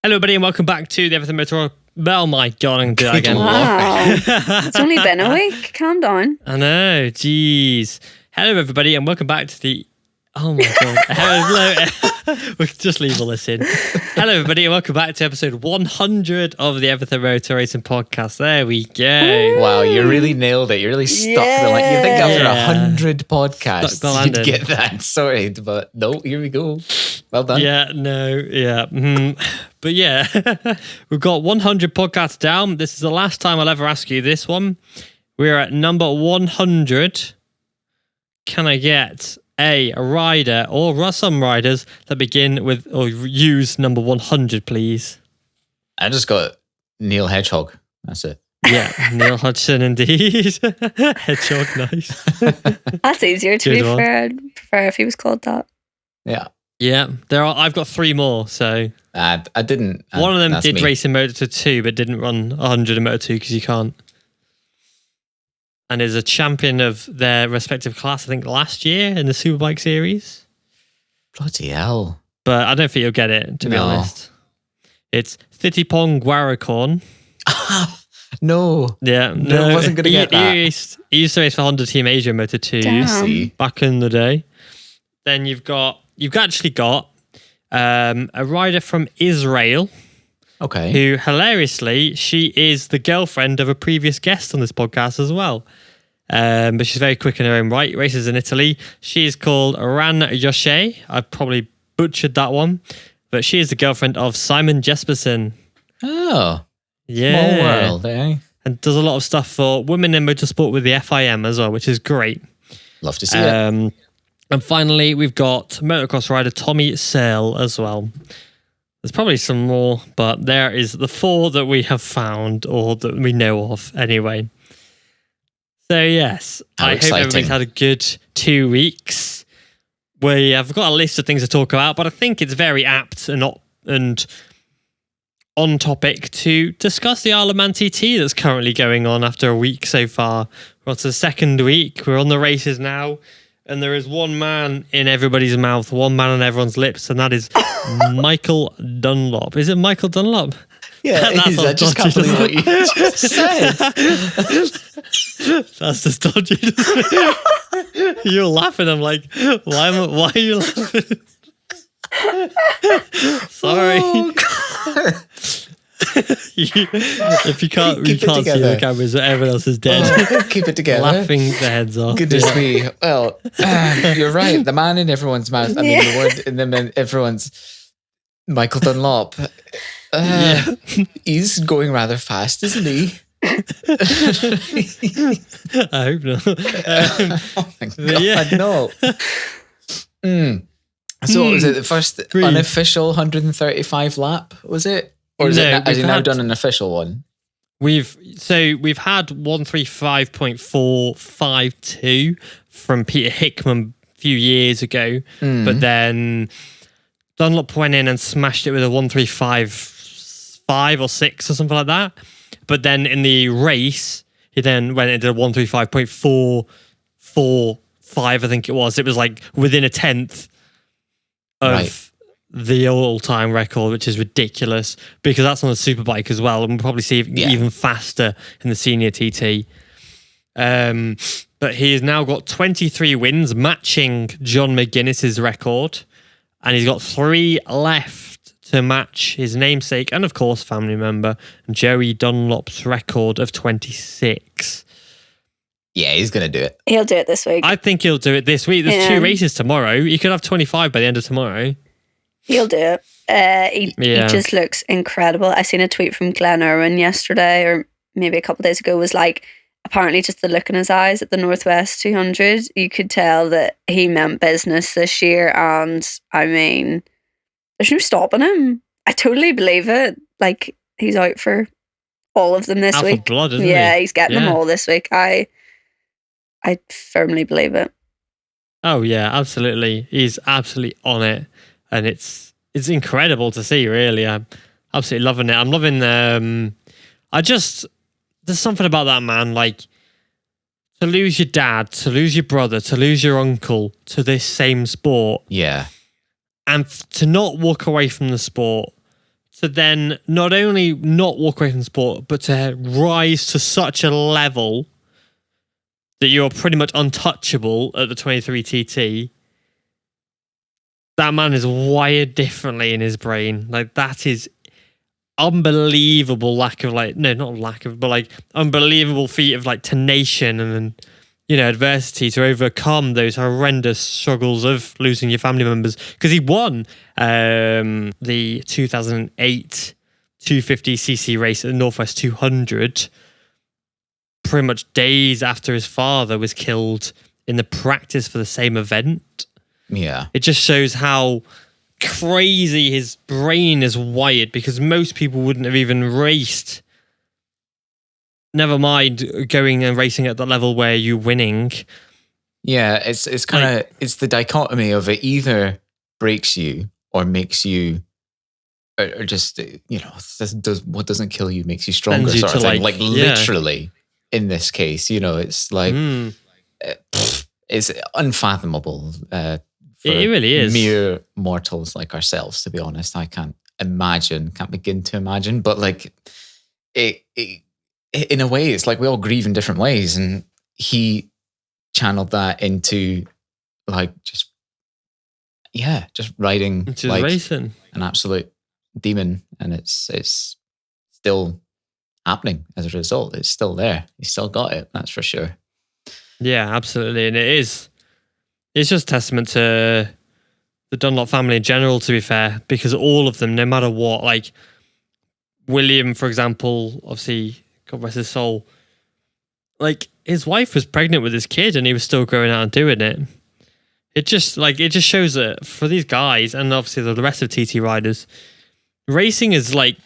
Hello, everybody, and welcome back to the Everything Moto. Oh my god, I'm going to do that again. Wow. It's only been a week. Calm down. I know, jeez. Hello, everybody, and welcome back to the... Oh my god. Hello. We'll just leave all this in. Hello, everybody, and welcome back to episode 100 of the Everything Moto Racing podcast. There we go. Wow, you really nailed it. You really stuck the line. You think after 100 podcasts you'd get that sorted, but no, here we go. Well done. Yeah, no, yeah. But yeah, we've got 100 podcasts down. This is the last time I'll ever ask you this one. We're at number 100. Can I get a rider or some riders that begin with or use number 100, please? I just got Neil Hedgehog. That's it. Yeah, Neil Hodgson indeed. Hedgehog, nice. That's easier to be fair. I'd prefer if he was called that. Yeah. Yeah, I've got three more, so... I didn't... One of them did race in Moto 2, but didn't run 100 in Moto 2 because you can't. And is a champion of their respective class, I think, last year in the Superbike series. Bloody hell. But I don't think you'll get it, to be honest. It's Thitipong Guaracorn. No. Yeah, no. I wasn't going to get that. He used to race for Honda Team Asia Moto 2 back in the day. Then you've actually got a rider from Israel. Okay. Who, hilariously, she is the girlfriend of a previous guest on this podcast as well. But she's very quick in her own right. Races in Italy. She is called Ran Yoshe. I probably butchered that one. But she is the girlfriend of Simon Jespersen. Oh. Yeah. Small world, eh? And does a lot of stuff for women in motorsport with the FIM as well, which is great. Love to see it. And finally, we've got motocross rider Tommy Searle as well. There's probably some more, but there is the four that we have found or that we know of anyway. So yes, I hope everybody's had a good 2 weeks. We have got a list of things to talk about, but I think it's very apt and on topic to discuss the Isle of Man TT that's currently going on after a week so far. We're on to the second week. We're on the races now. And there is one man in everybody's mouth, one man on everyone's lips, and that is Michael Dunlop. Is it Michael Dunlop? Yeah, it is. I just can't believe what you just said. That's just dodgy. You're laughing. I'm like, why are you laughing? Sorry. Oh, God. If you can't see the cameras, everyone else is dead. Oh, keep it together. Laughing their heads off. Goodness me. Well, you're right. The man in everyone's mouth. I mean, the word in everyone's Michael Dunlop. He's going rather fast, isn't he? I hope not. Oh my God, no. So was it the first unofficial 135 lap, was it? Or has he now done an official one? We've had 135.452 from Peter Hickman a few years ago, but then Dunlop went in and smashed it with a 135.5 or 6 or something like that. But then in the race, he then went into 135.445, I think it was. It was like within a tenth of the all-time record, which is ridiculous because that's on the Superbike as well, and we'll probably see it even faster in the senior TT. But he has now got 23 wins, matching John McGuinness's record, and he's got 3 left to match his namesake and, of course, family member Joey Dunlop's record of 26. Yeah, he's going to do it. He'll do it this week. I think he'll do it this week. There's 2 races tomorrow. He could have 25 by the end of tomorrow. He'll do it. He just looks incredible. I seen a tweet from Glenn Irwin yesterday, or maybe a couple of days ago, was like, apparently just the look in his eyes at the Northwest 200, you could tell that he meant business this year. And I mean, there's no stopping him. I totally believe it. Like, he's out for all of them this week. Blood, isn't he? He's getting them all this week. I firmly believe it. Oh yeah, absolutely. He's absolutely on it. And it's incredible to see, really. I'm absolutely loving it. I'm loving there's something about that man, like to lose your dad, to lose your brother, to lose your uncle to this same sport. Yeah. And to not walk away from the sport, to then not only not walk away from sport, but to rise to such a level that you're pretty much untouchable at the 23 TT. That man is wired differently in his brain. Like, that is unbelievable lack of unbelievable feat of like tenacity and adversity to overcome those horrendous struggles of losing your family members. Because he won the 2008 250cc race at the Northwest 200 pretty much days after his father was killed in the practice for the same event. Yeah. It just shows how crazy his brain is wired, because most people wouldn't have even raced. Never mind going and racing at the level where you're winning. Yeah, it's kind of it's the dichotomy of it either breaks you or makes you, or just what doesn't kill you makes you stronger, sort of thing. Like literally in this case, it's like it's unfathomable. It really is. Mere mortals like ourselves, to be honest. I can't begin to imagine. But like, it in a way, it's like we all grieve in different ways, and he channeled that into like just riding like racing. An absolute demon, and it's still happening as a result. It's still there. He's still got it. That's for sure. Yeah, absolutely, and it is. It's just testament to the Dunlop family in general, to be fair, because all of them, no matter what, like William, for example, obviously, God rest his soul, like his wife was pregnant with his kid and he was still going out and doing it. It just shows that for these guys, and obviously the rest of TT riders, racing is like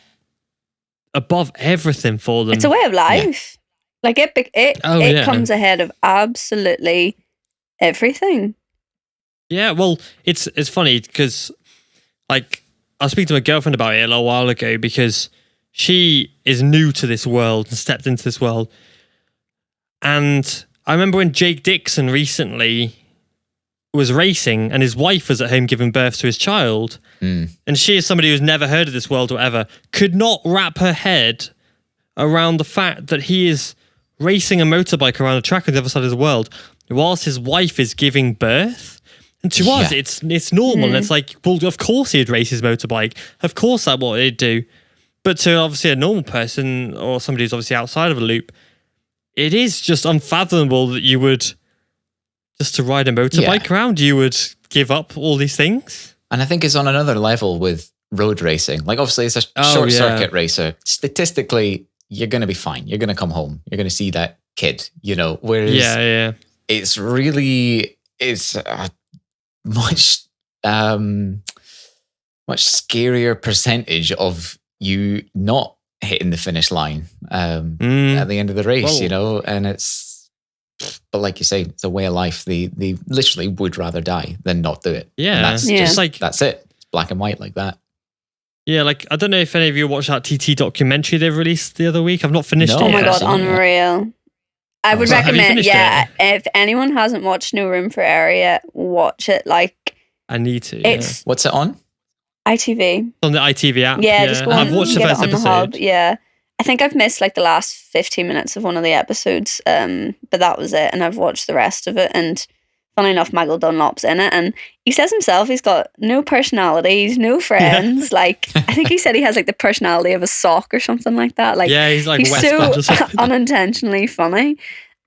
above everything for them. It's a way of life. Yeah. Like it comes ahead of absolutely everything. Yeah, well, it's funny because, like, I was speaking to my girlfriend about it a little while ago, because she is new to this world and stepped into this world. And I remember when Jake Dixon recently was racing and his wife was at home giving birth to his child. And she is somebody who's never heard of this world or whatever, could not wrap her head around the fact that he is racing a motorbike around a track on the other side of the world whilst his wife is giving birth. And to us, it's normal. And it's like, well, of course he'd race his motorbike. Of course that's what he'd do. But to obviously a normal person or somebody who's obviously outside of a loop, it is just unfathomable that you would, just to ride a motorbike around, you would give up all these things. And I think it's on another level with road racing. Like, obviously, it's a short circuit racer. Statistically, you're going to be fine. You're going to come home. You're going to see that kid, whereas it's really, it's much scarier percentage of you not hitting the finish line at the end of the race. And it's, but like you say, it's a way of life. They literally would rather die than not do it. And that's just like, that's it. It's black and white like that. Yeah, like, I don't know if any of you watched that TT documentary they released the other week. I've not finished it. Oh my God, unreal. I would recommend, if anyone hasn't watched No Room for Error yet, watch it. Like, I need to. What's it on? ITV. On the ITV app. Yeah, just go on. I've watched the first episode. Yeah, I think I've missed like the last 15 minutes of one of the episodes, but that was it, and I've watched the rest of it. And funny enough, Michael Dunlop's in it, and he says himself he's got no personalities, no friends. Like, I think he said he has like the personality of a sock or something like that. Like, he's like he's so unintentionally funny,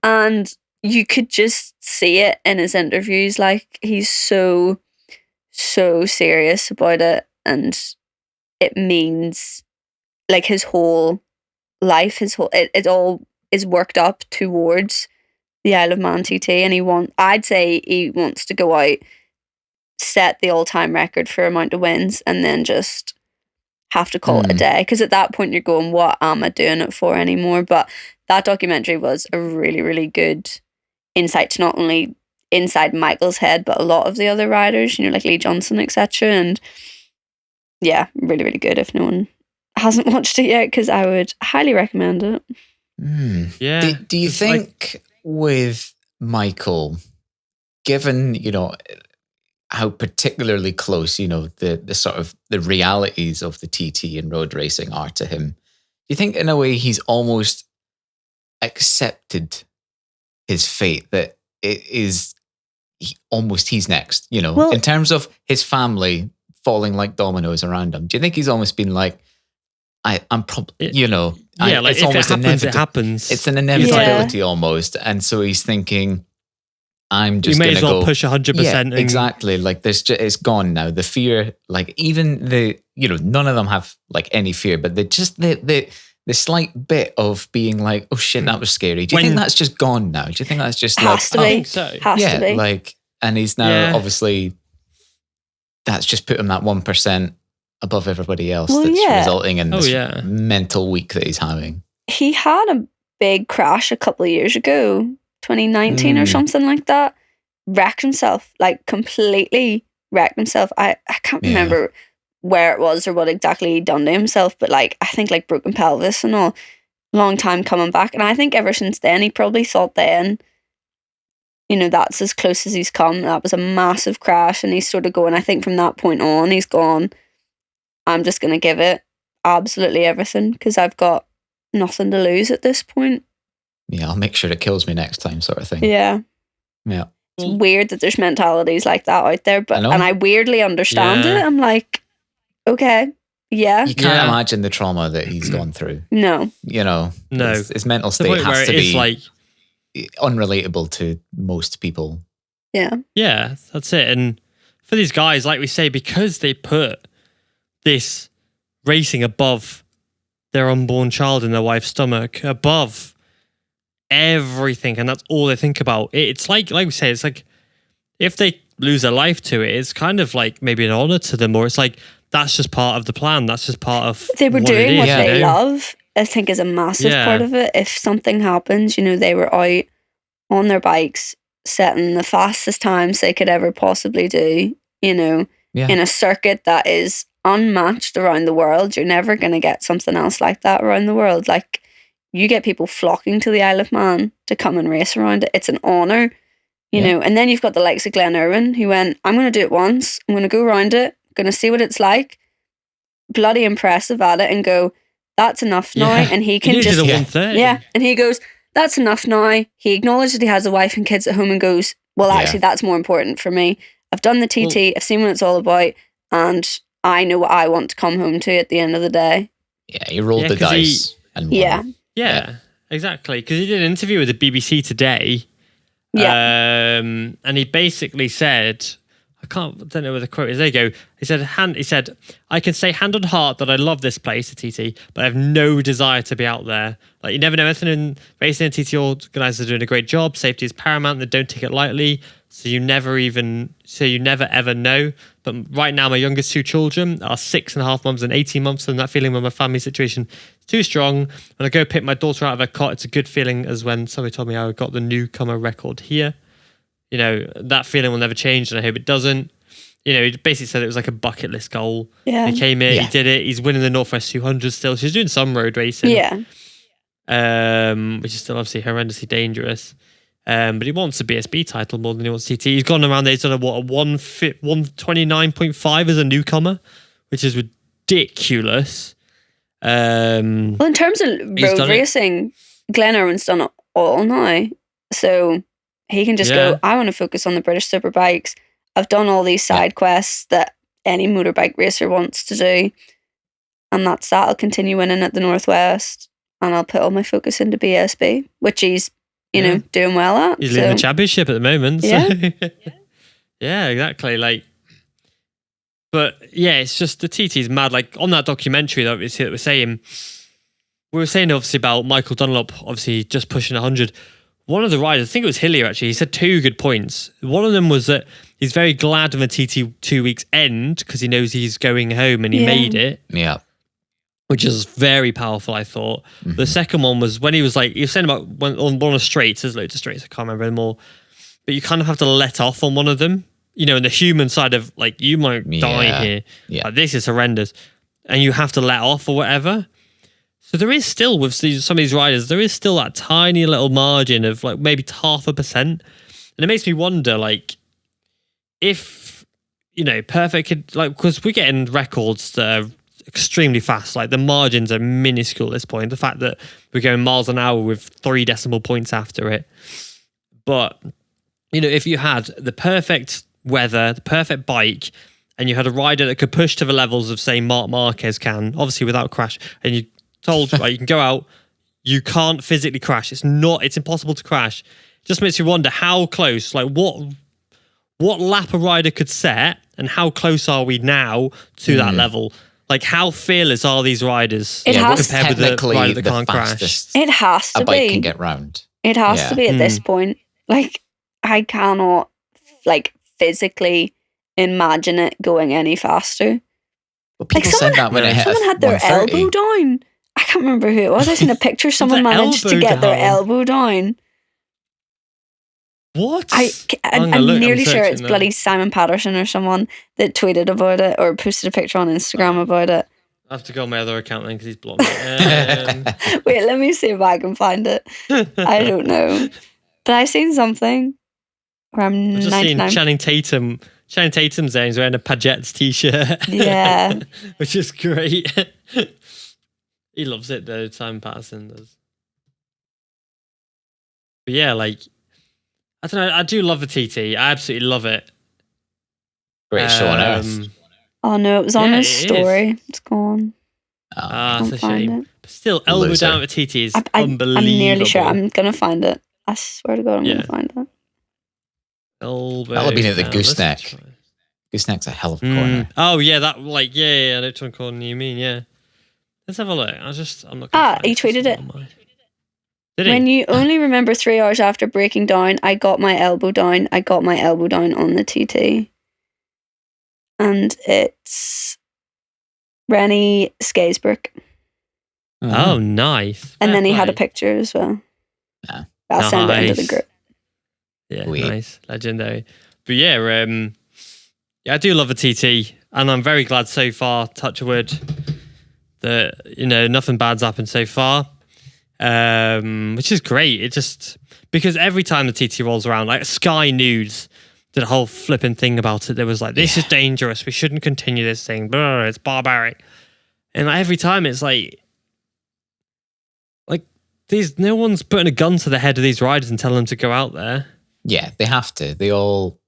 and you could just see it in his interviews. Like, he's so serious about it, and it means like his whole life, it all is worked up towards the Isle of Man TT, and I'd say he wants to go out, set the all-time record for amount of wins, and then just have to call it a day, because at that point you're going, what am I doing it for anymore? But that documentary was a really, really good insight to not only inside Michael's head, but a lot of the other riders, like Lee Johnson, etc. And yeah, really, really good if no one hasn't watched it yet, because I would highly recommend it. Yeah. Do you think with Michael, given, how particularly close, the sort of the realities of the TT and road racing are to him. Do you think in a way he's almost accepted his fate, that it is he's next, in terms of his family falling like dominoes around him? Do you think he's almost been like, I'm probably, like it's if almost it happens, it happens. It's an inevitability almost. And so he's thinking, I'm just going to go. You may as well push 100%. Yeah, exactly. Like it's gone now. The fear, like even none of them have like any fear, but the slight bit of being like, oh shit, that was scary. Do you think that's just gone now? Do you think that's just has to be? Has to be. Like, and he's now obviously, that's just put him that 1% above everybody else. Resulting in this mental week that he's having. He had a big crash a couple of years ago, 2019 or something like that. Wrecked himself, like completely wrecked himself. I can't remember where it was or what exactly he'd done to himself, but like I think like broken pelvis and all. Long time coming back, and I think ever since then he probably thought then, that's as close as he's come. That was a massive crash, and he's sort of going, I think from that point on he's gone, I'm just going to give it absolutely everything because I've got nothing to lose at this point. Yeah, I'll make sure it kills me next time, sort of thing. Yeah. Yeah. It's weird that there's mentalities like that out there, but I weirdly understand it. I'm like, okay, yeah. You can't imagine the trauma that he's gone through. No. No. His mental state has to be like unrelatable to most people. Yeah. Yeah, that's it. And for these guys, like we say, because they put this racing above their unborn child in their wife's stomach, above everything, and that's all they think about. It's like we say, it's like if they lose their life to it, it's kind of like maybe an honor to them, or it's like that's just part of the plan. That's just part of they were doing what they love. I think is a massive part of it. If something happens, they were out on their bikes setting the fastest times they could ever possibly do. In a circuit that is unmatched around the world. You're never going to get something else like that around the world. Like, you get people flocking to the Isle of Man to come and race around it. It's an honour, you know. And then you've got the likes of Glenn Irwin, who went, I'm going to do it once. I'm going to go around it. I'm going to see what it's like. Bloody impressive at it, and go, that's enough now. And he can just... And he goes, that's enough now. He acknowledged that he has a wife and kids at home and goes, well, actually, that's more important for me. I've done the TT. I've seen what it's all about. And I know what I want to come home to at the end of the day. Yeah, he rolled the dice and won. Yeah, exactly. Because he did an interview with the BBC today. And he basically said, I don't know where the quote is. There you go. He said, I can say hand on heart that I love this place, the TT, but I have no desire to be out there. Like, you never know anything in racing, and TT organisers are doing a great job. Safety is paramount. They don't take it lightly. So you never ever know. But right now, my youngest two children are 6.5 months and 18 months, and that feeling with my family situation is too strong. When I go pick my daughter out of her cot, it's a good feeling as when somebody told me I got the newcomer record here. That feeling will never change, and I hope it doesn't. He basically said it was like a bucket list goal. Yeah. He came here, he did it. He's winning the Northwest 200 still. So he's doing some road racing. Yeah. Which is still obviously horrendously dangerous. But he wants a BSB title more than he wants TT. He's gone around there. He's done a 129.5 as a newcomer, which is ridiculous. Well, in terms of road racing, Glenn Irwin's done it all now. So he can just go, I want to focus on the British Superbikes. I've done all these side quests that any motorbike racer wants to do. And that's that. I'll continue winning at the Northwest. And I'll put all my focus into BSB, which he's doing well at. He's leading the championship at the moment. So. Yeah, exactly. But it's just the TT's mad. Like, on that documentary that we were saying obviously about Michael Dunlop, obviously just pushing 100. One of the riders, I think it was Hillier actually, he said two good points. One of them was that he's very glad when the TT 2 weeks end because he knows he's going home and he made it. Yeah. Which is very powerful, I thought. Mm-hmm. The second one was when he was saying about on one of the straights, there's loads of straights, I can't remember anymore, but you kind of have to let off on one of them, in the human side of, like, you might die here. Yeah. Like, this is horrendous. And you have to let off or whatever. So there is still, with some of these riders, there is still that tiny little margin of, like, maybe 0.5%. And it makes me wonder, like, if perfect, like, because we're getting records that are extremely fast. Like the margins are minuscule at this point. The fact that we're going miles an hour with 3 decimal points after it. But, if you had the perfect weather, the perfect bike, and you had a rider that could push to the levels of, say, Marc Marquez can, obviously without crash, and you told, right, you can go out, you can't physically crash. It's impossible to crash. It just makes you wonder how close, like what lap a rider could set, and how close are we now to that level? Like, how fearless are these riders compared with the rider that can't crash? It has to be. A bike can get round. It has to be at this point. Like, I cannot, like, physically imagine it going any faster. But people said that when it hit someone had their elbow down. I can't remember who it was. I seen a picture. Someone managed to get their elbow down. What? I'm nearly sure it's bloody Simon Patterson or someone that tweeted about it or posted a picture on Instagram about it. I have to go on my other account then because he's blocked me. Wait, let me see if I can find it. I don't know. But I seen something where I'm just seen Channing Tatum. Channing Tatum's there. He's wearing a Paget's t-shirt. Yeah. Which is great. He loves it though, Simon Patterson does. But yeah, like, I don't know, I do love the TT. I absolutely love it. Great show on Earth. Oh no, it was on his story. It's gone. It's a shame. But still, elbow down at TT is unbelievable. I'm nearly sure I'm going to find it. I swear to God, I'm going to find it. Elbow That'll have been at the gooseneck. Gooseneck's a hell of a corner. Oh yeah, that like I know which one corner you mean. Yeah, let's have a look. I'm not. He tweeted it. Did he? When you only remember 3 hours after breaking down, I got my elbow down. I got my elbow down on the TT, and it's Rennie Skaisbrook. Oh, nice. And then he had a picture as well. Yeah. I'll send it into the group. Yeah, nice. Legendary. But yeah, I do love a TT, and I'm very glad so far, touch wood, that, nothing bad's happened so far, which is great. It just, because every time the TT rolls around, like Sky News did a whole flipping thing about it. There was like, this is dangerous. We shouldn't continue this thing. Blah, it's barbaric. And like, every time it's like no one's putting a gun to the head of these riders and telling them to go out there. Yeah, they have to. They all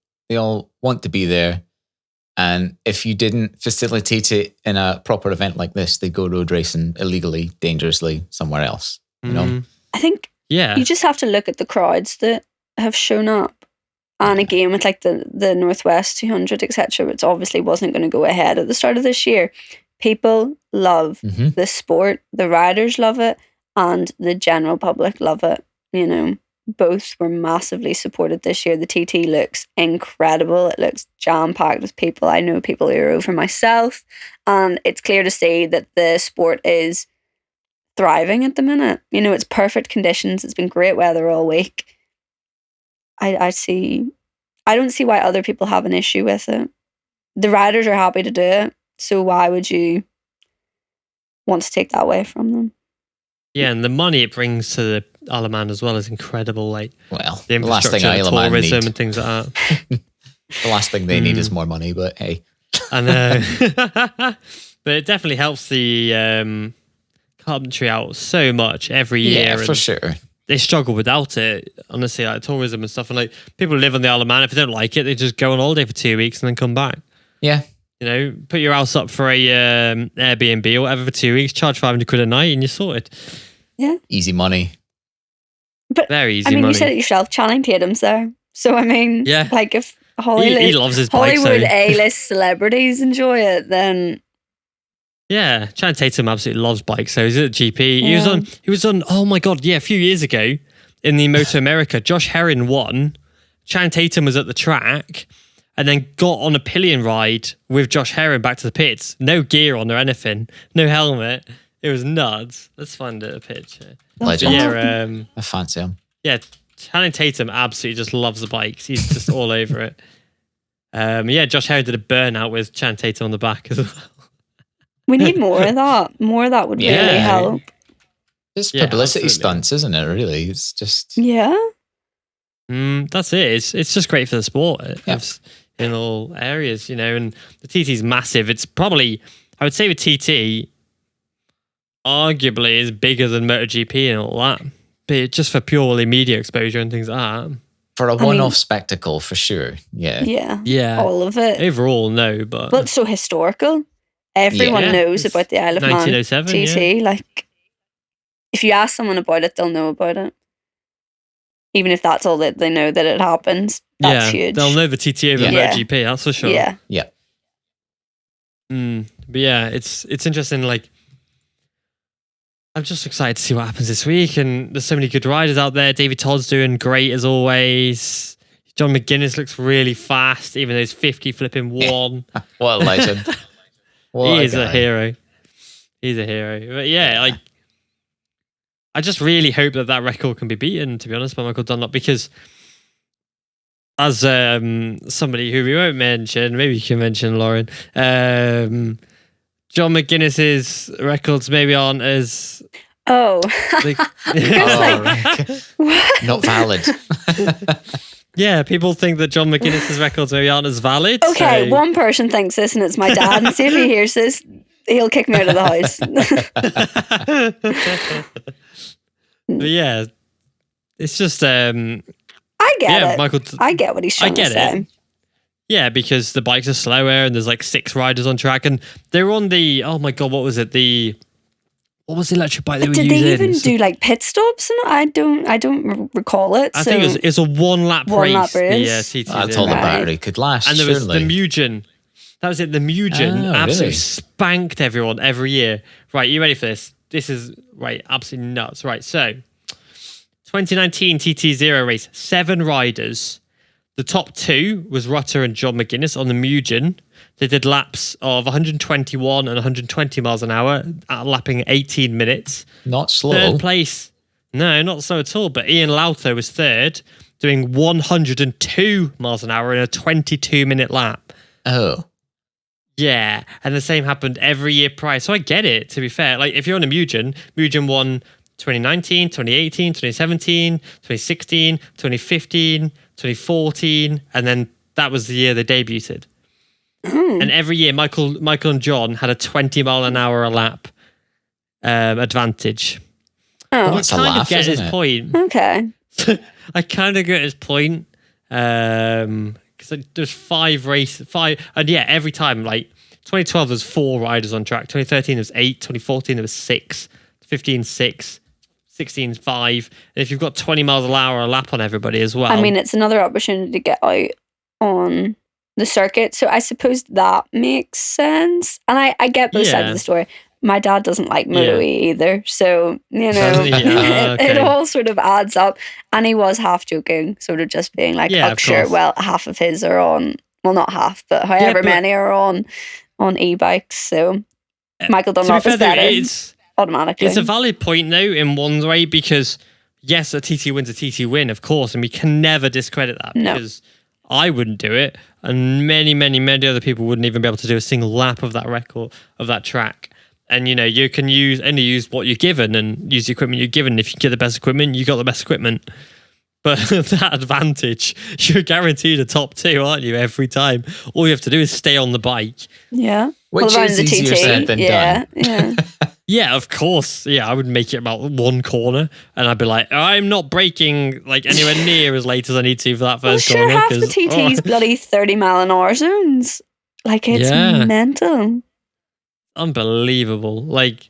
want to be there. And if you didn't facilitate it in a proper event like this, they go road racing illegally, dangerously somewhere else. You know? I think you just have to look at the crowds that have shown up. And again, with like the Northwest 200, etc., which obviously wasn't going to go ahead at the start of this year. People love the sport. The riders love it. And the general public love it. Both were massively supported this year. The TT looks incredible. It looks jam-packed with people. I know people who are over myself. And it's clear to see that the sport is thriving at the minute. It's perfect conditions. It's been great weather all week. I don't see why other people have an issue with it. The riders are happy to do it. So why would you want to take that away from them? Yeah, and the money it brings to the Isle of Man as well is incredible. Like, the infrastructure, tourism, and things like that. The last thing they need is more money, but hey. I know. But it definitely helps the country out so much every year. Yeah, for sure. They struggle without it, honestly, like tourism and stuff. And like people who live on the Isle of Man, if they don't like it, they just go on holiday for 2 weeks and then come back. Yeah. Put your house up for a Airbnb or whatever for 2 weeks, charge 500 quid a night, and you're sorted. Yeah. Easy money. But very easy money. You said it yourself, Channing Tatum's there. So, like if he loves his bike, Hollywood A-list celebrities enjoy it, then... Yeah, Channing Tatum absolutely loves bikes. So he's at GP. Yeah. He was on, oh my God, a few years ago in the Moto America, Josh Herrin won. Channing Tatum was at the track and then got on a pillion ride with Josh Herrin back to the pits. No gear on or anything. No helmet. It was nuts. Let's find a picture. Legend. Yeah, I fancy him. Yeah, Channing Tatum absolutely just loves the bikes. He's just all over it. Josh Herrin did a burnout with Channing Tatum on the back as well. We need more of that. More of that would really help. Just publicity stunts, isn't it? Really, it's just that's it. It's just great for the sport. in all areas, and the TT is massive. It's probably, I would say, the TT arguably is bigger than MotoGP and all that, but just for purely media exposure and things like that. For a one-off spectacle, for sure. Yeah. All of it. Overall, no, but it's so historical. Everyone knows about the Isle of Man 1907, TT. Like, if you ask someone about it, they'll know about it. Even if that's all that they know that it happens, that's huge. They'll know the TT over MotoGP, that's for sure. Yeah. But yeah, it's interesting. Like, I'm just excited to see what happens this week, and there's so many good riders out there. David Todd's doing great as always. John McGuinness looks really fast, even though he's 50 flipping one. What a legend! He is a hero. He's a hero. But yeah, like, I just really hope that record can be beaten, to be honest, by Michael Dunlop, because as somebody who we won't mention, maybe you can mention, Lauren, John McGuinness's records maybe aren't as... Oh. Not valid. Yeah, people think that John McGuinness's records maybe aren't as valid. Okay, one person thinks this, and it's my dad, and see if he hears this, he'll kick me out of the house. But yeah, it's just... I get it. I get what he's trying to say. Yeah, because the bikes are slower and there's like 6 riders on track, and they were on the, oh my God, what was it? What was the electric bike they were using? Did they even do like pit stops? And I don't recall it. I think it was a one lap race. The TT. That's all the battery could last. And there was the Mugen. That was it. The Mugen absolutely spanked everyone every year. Right, you ready for this? This is absolutely nuts. Right, so 2019 TT0 race, 7 riders. The top 2 was Rutter and John McGuinness on the Mugen. They did laps of 121 and 120 miles an hour, lapping 18 minutes. Not slow. 3rd place. No, not slow at all. But Ian Lauter was 3rd, doing 102 miles an hour in a 22-minute lap. Oh. Yeah, and the same happened every year prior. So I get it, to be fair. Like, if you're on a Mugen won 2019, 2018, 2017, 2016, 2015... 2014, and then that was the year they debuted. And every year, Michael and John had a 20 mile an hour a lap advantage. Oh, that's I kind of get his point. Okay. I kind of get his point. Because there's 5 races, and yeah, every time, like 2012 there's 4 riders on track, 2013 there was 8, 2014 there was 6, 15 6. 16 5, and if you've got 20 miles an hour a lap on everybody as well. I mean, it's another opportunity to get out on the circuit, so I suppose that makes sense. And I get both sides of the story. My dad doesn't like Moto E either, so it all sort of adds up. And he was half joking, sort of just being like, "Oh, sure, well, half of his are on, well, not half, but however many are on e-bikes." So Michael Dunlop is better. Automatically. It's a valid point, though, in one way, because yes, a TT win's a TT win, of course, and we can never discredit that, because I wouldn't do it, and many, many, many other people wouldn't even be able to do a single lap of that record, of that track. And, you can only use what you're given and use the equipment you're given. If you get the best equipment, you got the best equipment. But that advantage, you're guaranteed a top 2, aren't you, every time? All you have to do is stay on the bike. Yeah. Which is easier said than done. Yeah. Yeah, of course. Yeah, I would make it about 1 corner, and I'd be like, I'm not braking like anywhere near as late as I need to for that first corner. Half the TT's bloody 30 mile an hour zones. Like, it's mental. Unbelievable. Like,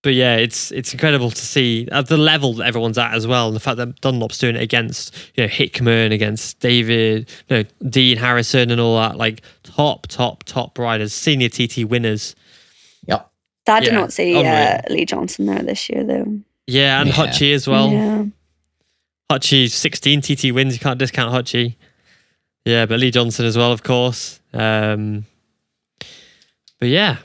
but yeah, it's incredible to see at the level that everyone's at as well, and the fact that Dunlop's doing it against Hickman, against David, Dean Harrison, and all that, like top riders, senior TT winners. Yep. Sad to not see Lee Johnson there this year, though. Yeah, and Hutchie as well. Yeah. Hutchie, 16 TT wins. You can't discount Hutchie. Yeah, but Lee Johnson as well, of course. But yeah,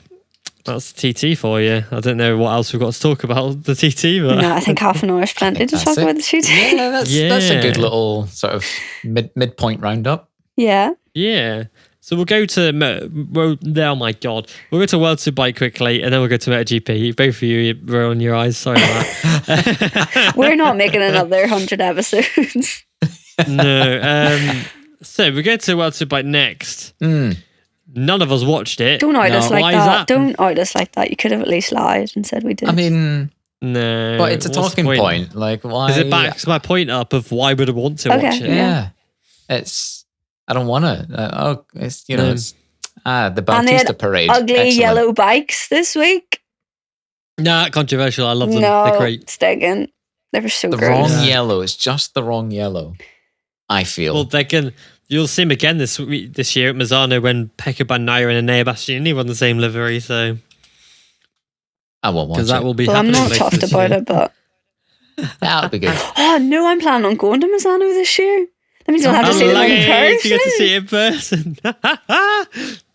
that's TT for you. I don't know what else we've got to talk about the TT, but no, I think half an hour is plenty to talk about the TT. Yeah, that's a good little sort of midpoint roundup. Yeah. Yeah. So we'll go to oh my God, we'll go to WorldSBK quickly, and then we'll go to MotoGP. Both of you were on your eyes. Sorry about that. We're not making another 100 episodes. No. So we go to World Superbike next. None of us watched it. Don't out us like Why that. Don't out us like that. You could have at least lied and said we did. I mean, no. but it's a talking point. Like, why? Because it backs my point up of why would I want to watch it? Yeah. I don't want to. It's, you know, it's the Bautista parade. Ugly Excellent. yellow bikes this week. Nah, controversial. I love them. No, they're great. Steggen. They were so The gross. wrong yellow. It's just the wrong yellow, I feel. Well, you'll see him again this year at Misano when Pecco Bagnaia and Enea Bastianini run the same livery. So I won't watch it. Because that will be I'm happening not later chuffed this about year. it, but That'll be good. oh no, I'm planning on going to Misano this year. That means I'll have to see them in person. You get to see it in person.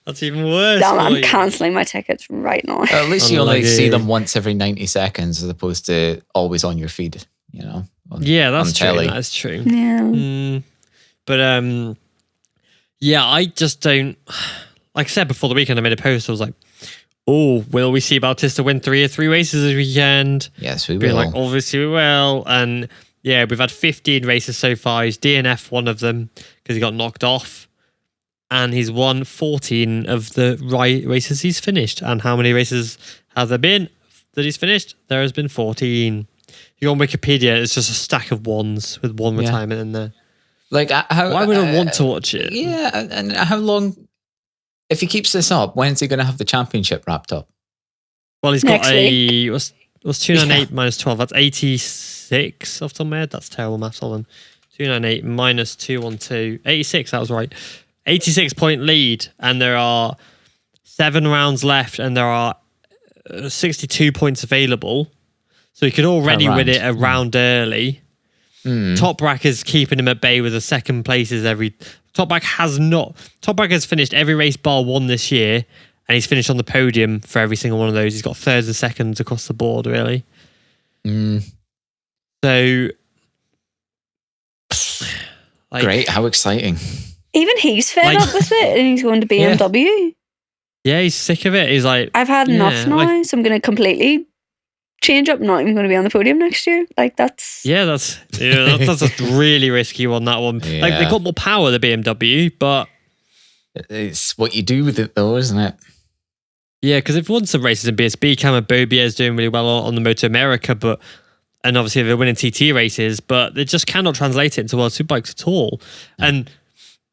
That's even worse. Damn, I'm boy. cancelling my tickets right now. At least you only Unlucky. see them once every 90 seconds as opposed to always on your feed, you know? Yeah, that's on true. telly. That's true. Yeah. But yeah, I just don't. Like I said before the weekend, I made a post. I was like, "Oh, will we see Bautista win three races this weekend?" Yes, we Being will. like, obviously we will. And yeah, we've had 15 races so far. He's DNF one of them because he got knocked off. And he's won 14 of the races he's finished. And how many races have there been that he's finished? There has been 14. You go on Wikipedia, it's just a stack of ones with one retirement in there. Like, Why would I want to watch it? Yeah, and how long, if he keeps this up, when's he going to have the championship wrapped up? Well, he's Next got week. what's 298 minus 12? That's 86 off the top of my head. That's terrible maths. Hold on. 298 minus 212. 86, that was right. 86 point lead, and there are 7 rounds left, and there are 62 points available. So he could already win it a round early. Top Rack is keeping him at bay with the second places every. Top Rack has finished every race bar one this year, and he's finished on the podium for every single one of those. He's got thirds and seconds across the board, really. So, like, Great, how exciting. Even he's fed up with it and he's going to BMW. Yeah, he's sick of it. He's like, I've had enough now, so I'm going to completely change up. Not even going to be on the podium next year. Like, that's... Yeah, that's a really risky one, that one. Yeah. Like, they've got more power, the BMW, but... It's what you do with it, though, isn't it? Yeah, because they've won some races in BSB. Cameron Bobier is doing really well on the Moto America, and obviously they're winning TT races, but they just cannot translate it into World Superbikes at all. And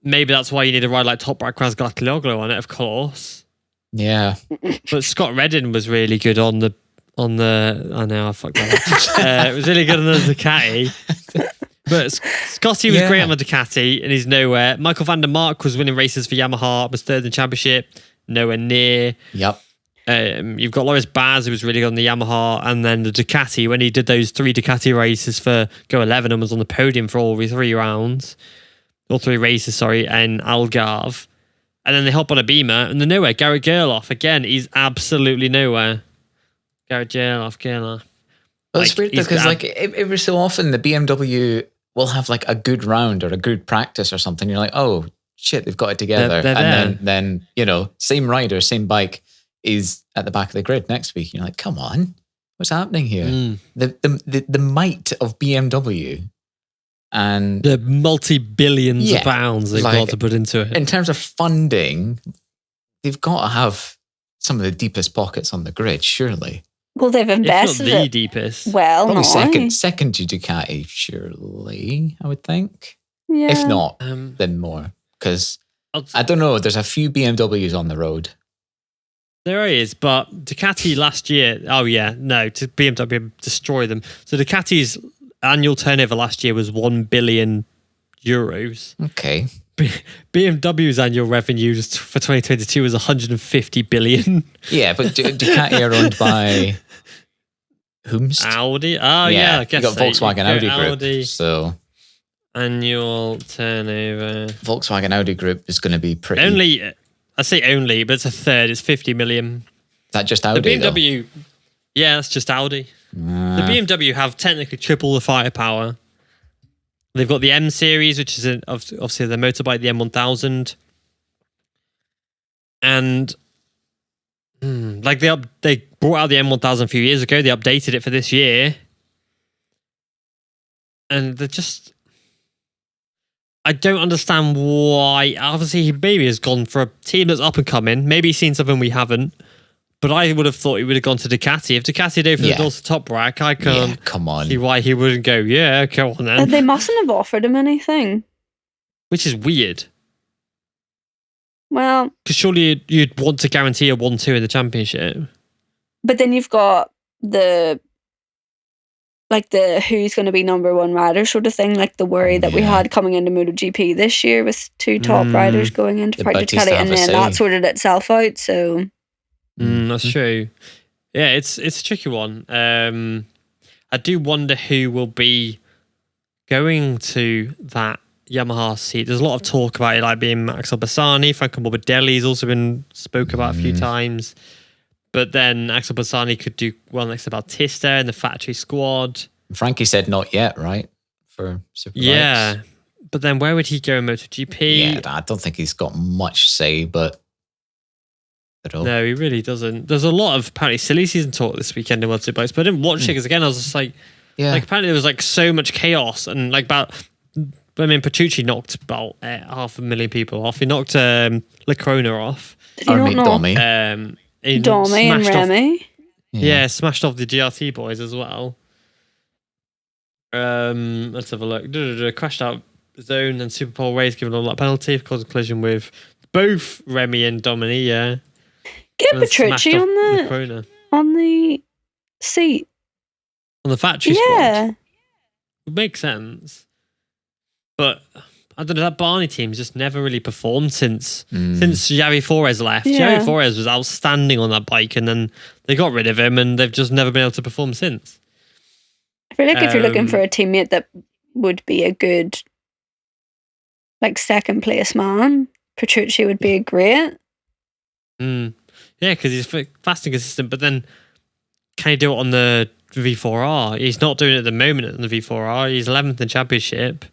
maybe that's why you need a ride like Top Rack Razgatlioglu on it, of course. Yeah. But Scott Reddin was really good on the I know I fucked that up. It was really good on the Ducati. But Scotty was great on the Ducati and he's nowhere. Michael van der Mark was winning races for Yamaha, was third in the championship, nowhere near. Yep. You've got Loris Baz, who was really good on the Yamaha, and then the Ducati, when he did those 3 Ducati races for Go 11 and was on the podium for all 3 rounds, or 3 races, sorry, and Algarve. And then they hop on a Beamer and they're nowhere. Garrett Gerloff, again, he's absolutely nowhere. Garrett Gerloff. Well, it's weird because every so often the BMW will have like a good round or a good practice or something. You're like, oh shit, they've got it together. They're then you know, same rider, same bike is at the back of the grid next week. You're like, come on, what's happening here? The might of BMW and the multi-billions of pounds they've got to put into it. In terms of funding, they've got to have some of the deepest pockets on the grid, surely. Well, they've invested it's not the deepest. Well, probably second to Ducati, surely, I would think. Yeah. If not, then more. Because I don't know, there's a few BMWs on the road. There is, but Ducati last year, BMW destroyed them. So Ducati's annual turnover last year was 1 billion euros. Okay. BMW's annual revenue for 2022 was 150 billion. Yeah, but Ducati are owned by whomst? Audi. Oh yeah, I guess you got Volkswagen Audi Audi. Group. So annual turnover. Volkswagen Audi Group is going to be pretty. Only, I say only, but it's a third. It's 50 million. Is that just Audi? The BMW. Though? Yeah, it's just Audi. The BMW have technically triple the firepower. They've got the M series, which is obviously the motorbike, the M1000, and like they brought out the M1000 a few years ago. They updated it for this year, and they're just. I don't understand why. Obviously, he maybe has gone for a team that's up and coming. Maybe he's seen something we haven't. But I would have thought he would have gone to Ducati. If Ducati had opened the doors to Top Rack, I can't see why he wouldn't go, go on then. They mustn't have offered him anything. Which is weird. Well... Because surely you'd want to guarantee a 1-2 in the championship. But then you've got the who's going to be number one rider sort of thing, like the worry that we had coming into MotoGP this year with 2 top riders going into Ducati, and then that sorted itself out, so... That's true. Yeah, it's a tricky one. I do wonder who will be going to that Yamaha seat. There's a lot of talk about it, like being Axel Bassani. Franco Morbidelli's also been spoke about a few times. But then Axel Bassani could do well next to Bautista in the factory squad. Frankie said not yet, right? For Superbikes. Yeah, but then where would he go in MotoGP? Yeah, I don't think he's got much say, but... No, he really doesn't. There's a lot of apparently silly season talk this weekend in World Superbikes, but I didn't watch it because again I was just like, apparently there was like so much chaos and like Petrucci knocked about 500,000 people off. He knocked Lecrona off. Did you not know? Domi and Remy. Smashed off the GRT boys as well. Let's have a look. Crashed out zone and Superpole race, given a lot of penalty for causing collision with both Remy and Domini. Get Petrucci on the seat. On the factory squad. It makes sense. But I don't know, that Barney team's just never really performed since Javi Flores left. Javi Flores was outstanding on that bike and then they got rid of him and they've just never been able to perform since. I feel like if you're looking for a teammate that would be a good second place man, Petrucci would be great. Yeah, because he's fast and consistent, but then can he do it on the V4R? He's not doing it at the moment on the V4R. He's 11th in championship.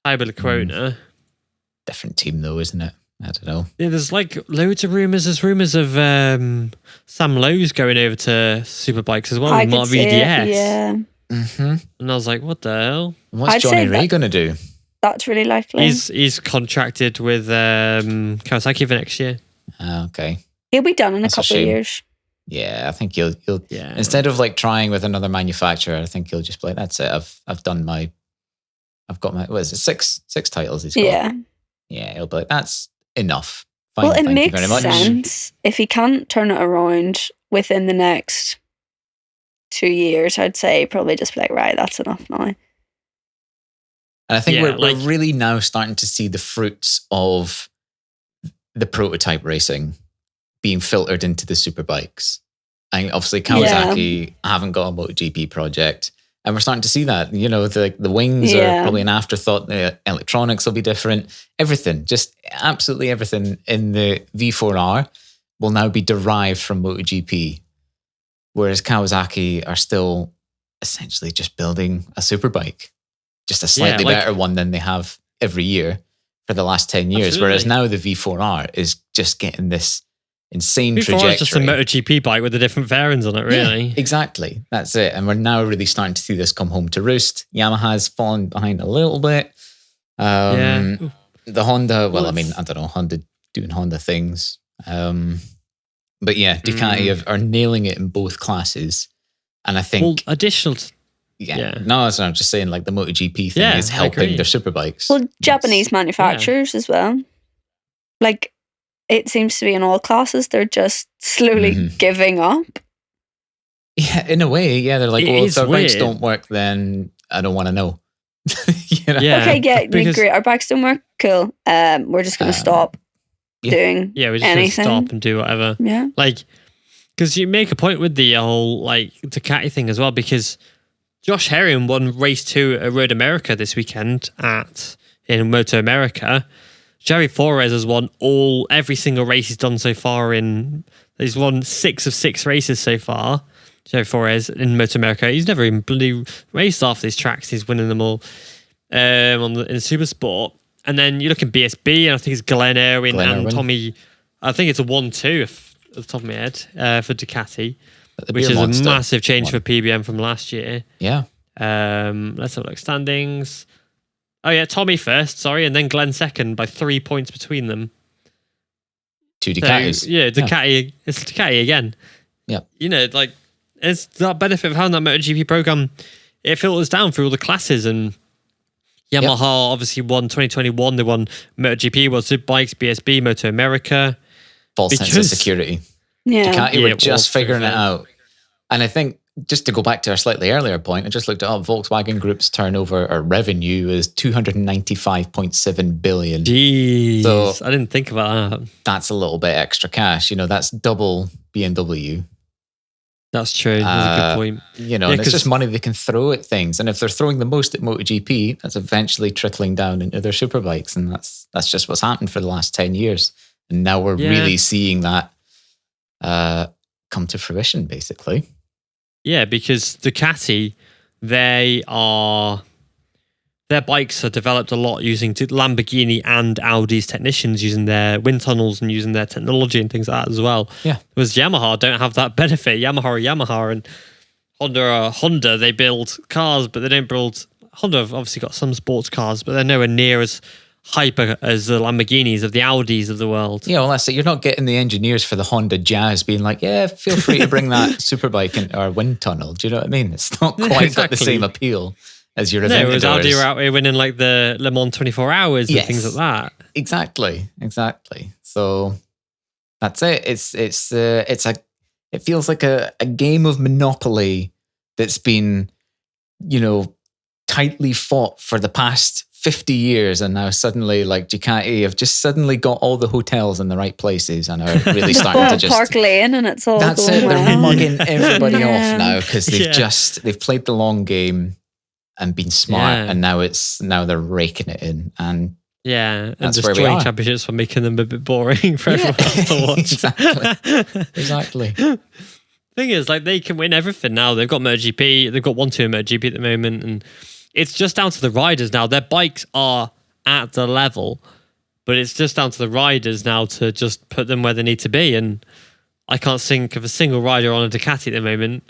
Tiber Lecrona. Different team though, isn't it? I don't know. Yeah, there's loads of rumours. There's rumours of Sam Lowe's going over to Superbikes as well. I could see it, yeah. And I was like, what the hell? What's Johnny Ray going to do? That's really likely. He's contracted with Kawasaki for next year. Okay. He'll be done in a couple of years. Yeah, I think he'll instead of trying with another manufacturer, I think he'll just be like, that's it. I've got my what is it, six titles he's got. Yeah, he'll be like, that's enough. Fine, well, it thank makes you very much. sense. If he can't turn it around within the next 2 years, I'd say probably just be like, right, that's enough now. And I think we're really now starting to see the fruits of the prototype racing being filtered into the superbikes. And obviously Kawasaki haven't got a MotoGP project. And we're starting to see that. You know, the wings are probably an afterthought. The electronics will be different. Everything, just absolutely everything in the V4R will now be derived from MotoGP. Whereas Kawasaki are still essentially just building a superbike. Just a slightly better one than they have every year for the last 10 years. Absolutely. Whereas now the V4R is just getting this insane trajectory. It's just a MotoGP bike with the different fairings on it, really. Yeah, exactly. That's it. And we're now really starting to see this come home to roost. Yamaha's fallen behind a little bit. The Honda, I don't know, Honda doing Honda things. But yeah, Ducati are nailing it in both classes. And I think... additional... No, that's what I'm just saying, the MotoGP thing is helping their superbikes. Well, Japanese manufacturers as well. It seems to be in all classes, they're just slowly giving up. Yeah, in a way, they're like, if their bikes don't work, then I don't want to know. Great, our bikes don't work, cool. We're just going to stop doing we're just going to stop and do whatever. Yeah. Because you make a point with the whole, Ducati thing as well, because Josh Herring won race 2 at Road America this weekend in Moto America. Javi Flores has won every single race he's done so far he's won 6 of 6 races so far. Javi Flores in Moto America. He's never even bloody raced off these tracks. He's winning them all in Super Sport. And then you look at BSB, and I think it's Glenn Irwin and Tommy. I think it's a 1-2 off the top of my head for Ducati, which is a massive change for PBM from last year. Yeah. Let's have a look. Standings. Oh yeah, Tommy first, sorry, and then Glenn second by 3 points between them. 2 Ducatis. So, yeah, Ducati. It's Ducati again. Yeah. You know, like, it's that benefit of having that MotoGP program. It filters down through all the classes, and Yamaha obviously won 2021. They won MotoGP, World Superbikes, BSB, Moto America. False sense of security. Yeah. Ducati were just figuring it out. And I think, just to go back to our slightly earlier point, I just looked at Volkswagen Group's turnover or revenue is 295.7 billion. Jeez, so I didn't think about that. That's a little bit extra cash. You know, that's double BMW. That's true. That's a good point. You know, and it's just money they can throw at things. And if they're throwing the most at MotoGP, that's eventually trickling down into their superbikes. And that's just what's happened for the last 10 years. And now we're really seeing that come to fruition, basically. Yeah, because Ducati, their bikes are developed a lot using Lamborghini and Audi's technicians using their wind tunnels and using their technology and things like that as well. Yeah. Whereas Yamaha don't have that benefit. Yamaha and Honda, they build cars, but they don't build... Honda have obviously got some sports cars, but they're nowhere near as hyper as the Lamborghinis of the Audis of the world. Yeah, well, that's it. You're not getting the engineers for the Honda Jazz being like, yeah, feel free to bring that superbike into our wind tunnel. Do you know what I mean? It's not quite got the same appeal as your Aventadors. No, whereas Audi are out here winning like the Le Mans 24 hours and things like that. Exactly. So that's it. It feels like a game of Monopoly that's been, you know, tightly fought for the past 50 years, and now suddenly, like, Ducati have just suddenly got all the hotels in the right places and are really starting to just Park Lane, and it's all that's going it. well. They're mugging everybody off now because they've played the long game and been smart, and now they're raking it in, and that's where we are. Championships for making them a bit boring for everyone else to watch. Exactly. Thing is, like, they can win everything now. They've got MotoGP, they've got 1-2 in MotoGP at the moment, and it's just down to the riders now. Their bikes are at the level, but it's just down to the riders now to just put them where they need to be. And I can't think of a single rider on a Ducati at the moment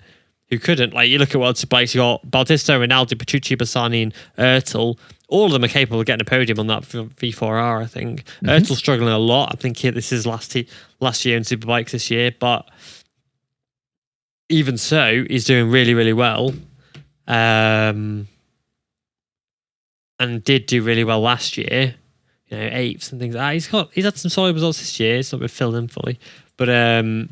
who couldn't. Like, you look at WorldSBK, you got Bautista, Rinaldi, Petrucci, Bassani, and Ertl. All of them are capable of getting a podium on that V4R, I think. Mm-hmm. Ertl's struggling a lot. I think this is last year in Superbikes this year, but even so, he's doing really, really well. And did do really well last year, you know, 8th and things like that. He's had some solid results this year. It's not been filled in fully, but in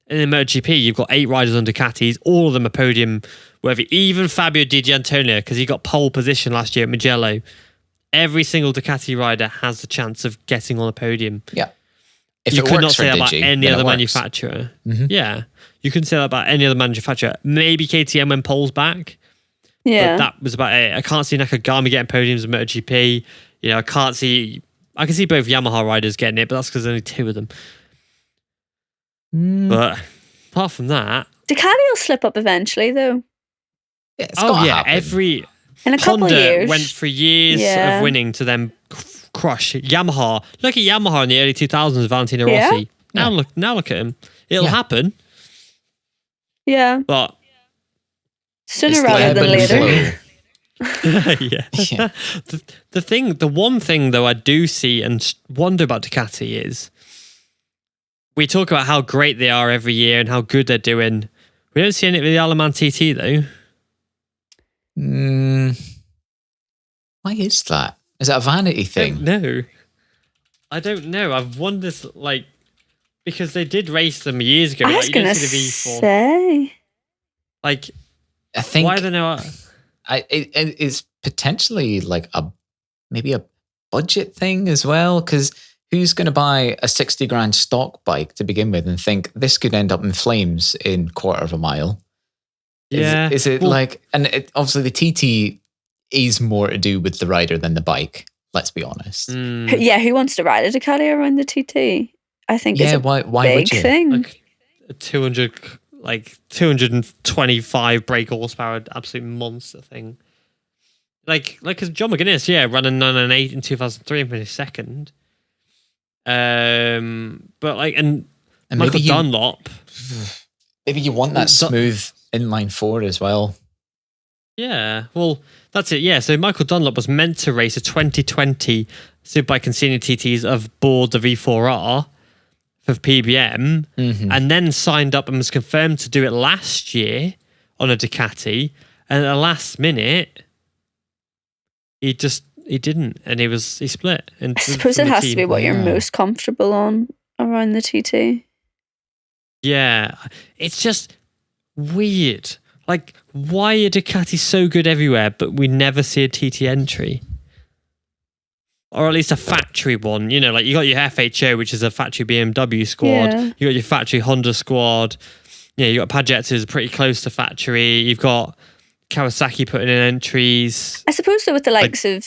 the MotoGP, you've got 8 riders on Ducatis. All of them are podium worthy. Even Fabio Di Giannantonio, because he got pole position last year at Mugello. Every single Ducati rider has the chance of getting on a podium. Yeah, if you could not say that about any other manufacturer. Mm-hmm. Yeah, you couldn't say that about any other manufacturer. Maybe KTM when pole's back. Yeah, but that was about it. I can't see Nakagami getting podiums in MotoGP. You know, I can see both Yamaha riders getting it, but that's because there's only 2 of them. But apart from that, Ducati will slip up eventually, though. Yeah, happen. In a couple Honda of years went for years of winning to then crush Yamaha. Look at Yamaha in the early 2000s, Valentino Rossi. Now look at him. It'll happen. Yeah, but sooner rather than later. The one thing though I do see and wonder about Ducati is we talk about how great they are every year and how good they're doing. We don't see any with the Aleman TT though. Why is that? Is that a vanity thing? No, I don't know. I've wondered, like, because they did race them years ago. I was going to say, like, I think why don't know? It's potentially like maybe a budget thing as well, because who's going to buy a 60 grand stock bike to begin with and think this could end up in flames in quarter of a mile? Yeah. Is it obviously the TT is more to do with the rider than the bike, let's be honest. Yeah, who wants to ride a Ducati around the TT? I think it's a why big would you? thing. Like a 225 brake horsepower, absolute monster thing. Like because John McGuinness, running 998 in 2003 and finished second. But like and Michael Dunlop. Maybe you want that smooth inline 4 as well. Yeah, well, that's it. Yeah, so Michael Dunlop was meant to race a 2020 Superbike and Senior TTs aboard the V4R for PBM, and then signed up and was confirmed to do it last year on a Ducati. And at the last minute, he didn't, and he split. I suppose it has to be what you're most comfortable on around the TT. Yeah, it's just weird. Like, why are Ducati so good everywhere, but we never see a TT entry? Or at least a factory one. You know, like you got your FHO, which is a factory BMW squad. Yeah. You got your factory Honda squad. Yeah, you got Paget, who's pretty close to factory. You've got Kawasaki putting in entries. I suppose that with the likes of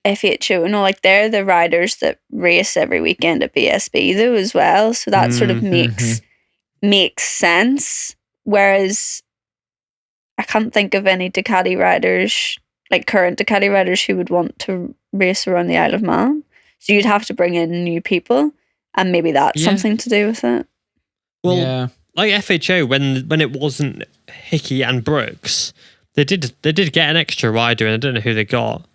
FHO and all, like they're the riders that race every weekend at BSB though as well. So that sort of makes sense. Whereas I can't think of any Ducati riders, like current Ducati riders, who would want to race around the Isle of Man. So you'd have to bring in new people, and maybe that's something to do with it. Well, like FHO, when it wasn't Hickey and Brooks, they did get an extra rider, and I don't know who they got.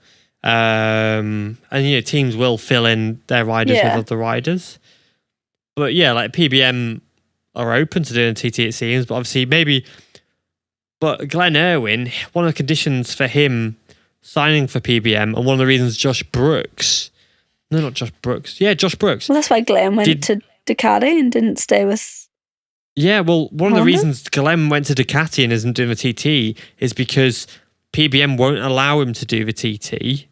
And you know, teams will fill in their riders with other riders. But yeah, like PBM are open to doing a TT, it seems, but obviously maybe. But Glenn Irwin, one of the conditions for him signing for PBM, and one of the reasons Josh Brooks. Well, that's why Glenn went to Ducati and didn't stay with. Yeah, well, one Honda? of the reasons Glenn went to Ducati and isn't doing the TT is because PBM won't allow him to do the TT.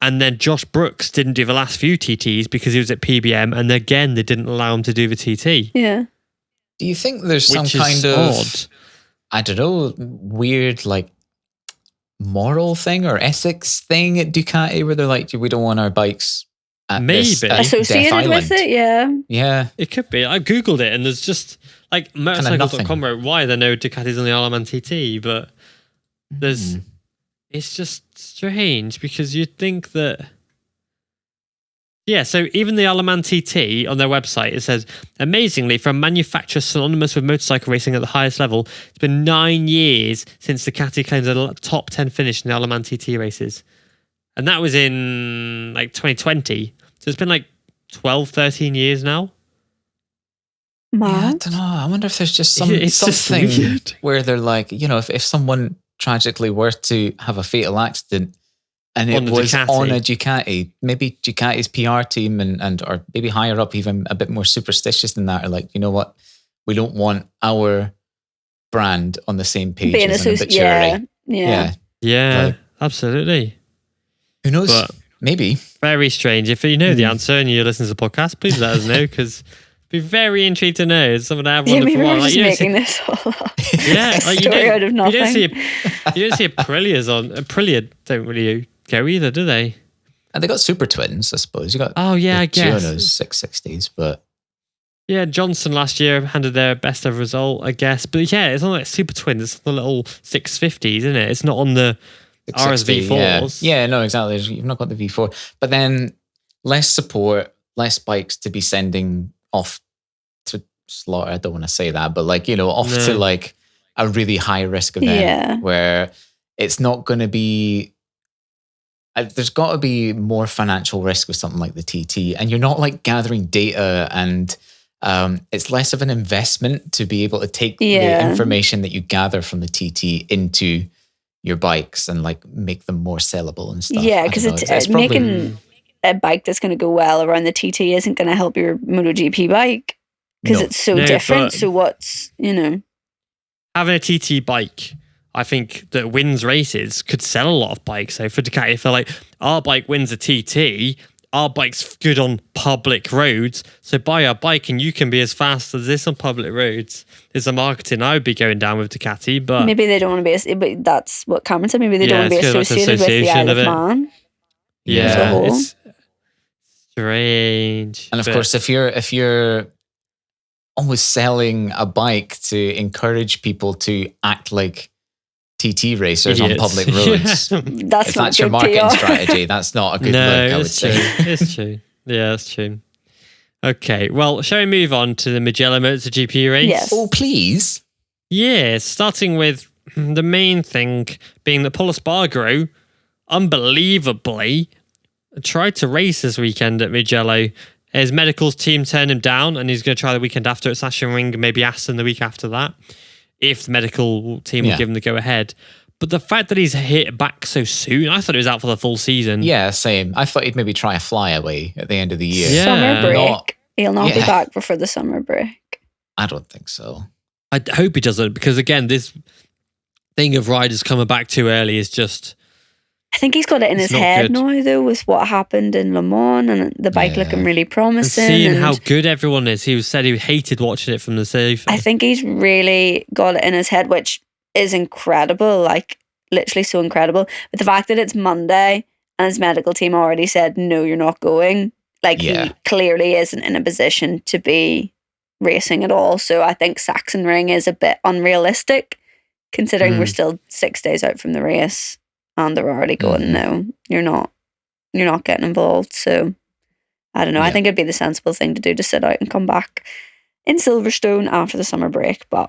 And then Josh Brooks didn't do the last few TTs because he was at PBM, and again, they didn't allow him to do the TT. Yeah. Do you think there's some kind of odd, I don't know, weird like moral thing or ethics thing at Ducati where they're like, we don't want our bikes at associated with it? Yeah. It could be. I googled it, and there's just like motorcycle.com wrote why there are no Ducatis on the Isle of Man TT, but there's it's just strange because you'd think that. Yeah, so even the Isle of Man TT on their website, it says, amazingly, for a manufacturer synonymous with motorcycle racing at the highest level, it's been 9 years since Ducati claimed a top 10 finish in the Isle of Man TT races. And that was in like 2020. So it's been like 12, 13 years now. Yeah, I don't know. I wonder if there's just something where they're like, you know, if someone tragically were to have a fatal accident, and it was on a Ducati, maybe Ducati's PR team and or maybe higher up, even a bit more superstitious than that, are like, you know what, we don't want our brand on the same page as an obituary. Yeah, like, absolutely. Who knows? But maybe. Very strange. If you know the answer and you listen to the podcast, please let us know, because it'd be very intrigued to know. It's something I have wondered for a while. Just making this all up. Yeah, like story out of nothing. You don't see Aprilias on. Aprilia don't really go either, do they? And they got super twins, I suppose. You got I guess Giono's 660s, but yeah, Johnson last year handed their best ever result, I guess. But yeah, it's not like super twins. It's the little 650s, isn't it? It's not on the RSV4s. Yeah, no, exactly. You've not got the V4, but then less support, less bikes to be sending off to slaughter. I don't want to say that, but like, you know, off to like a really high risk event where it's not going to be. There's got to be more financial risk with something like the TT, and you're not like gathering data, and it's less of an investment to be able to take the information that you gather from the TT into your bikes and like make them more sellable and stuff. Yeah, because it's making a bike that's going to go well around the TT isn't going to help your MotoGP bike because it's so different. So what's, you know, having a TT bike, I think, that wins races could sell a lot of bikes. So for Ducati, if they're like, our bike wins a TT, our bike's good on public roads, so buy our bike and you can be as fast as this on public roads. Is the marketing I would be going down with Ducati, but maybe they don't want to be. But that's what Cameron said. Maybe they don't want to be associated with the Isle of Man. Yeah, it's strange. And of course, if you're almost selling a bike to encourage people to act like TT racers on public roads. That's your marketing strategy. That's not a good look, I would say. It's true. Yeah, that's true. Okay, well, shall we move on to the Mugello MotoGP race? Yes. Oh, please. Yeah, starting with the main thing being that Paul Espargaro, unbelievably, tried to race this weekend at Mugello. His medicals team turned him down, and he's going to try the weekend after at Sachsenring and maybe Aston the week after that, if the medical team will give him the go-ahead. But the fact that he's hit back so soon, I thought he was out for the full season. Yeah, same. I thought he'd maybe try a flyaway at the end of the year. Yeah. Summer break. He'll not be back before the summer break. I don't think so. I hope he doesn't, because again, this thing of riders coming back too early is just... I think he's got it in his head now, though, with what happened in Le Mans and the bike looking really promising. And seeing how good everyone is. He said he hated watching it from the sofa. I think he's really got it in his head, which is incredible, like literally so incredible. But the fact that it's Monday and his medical team already said, no, you're not going. Like he clearly isn't in a position to be racing at all. So I think Sachsenring is a bit unrealistic, considering we're still 6 days out from the race. And they're already going, no, you're not getting involved. So I don't know. I think it'd be the sensible thing to do to sit out and come back in Silverstone after the summer break. But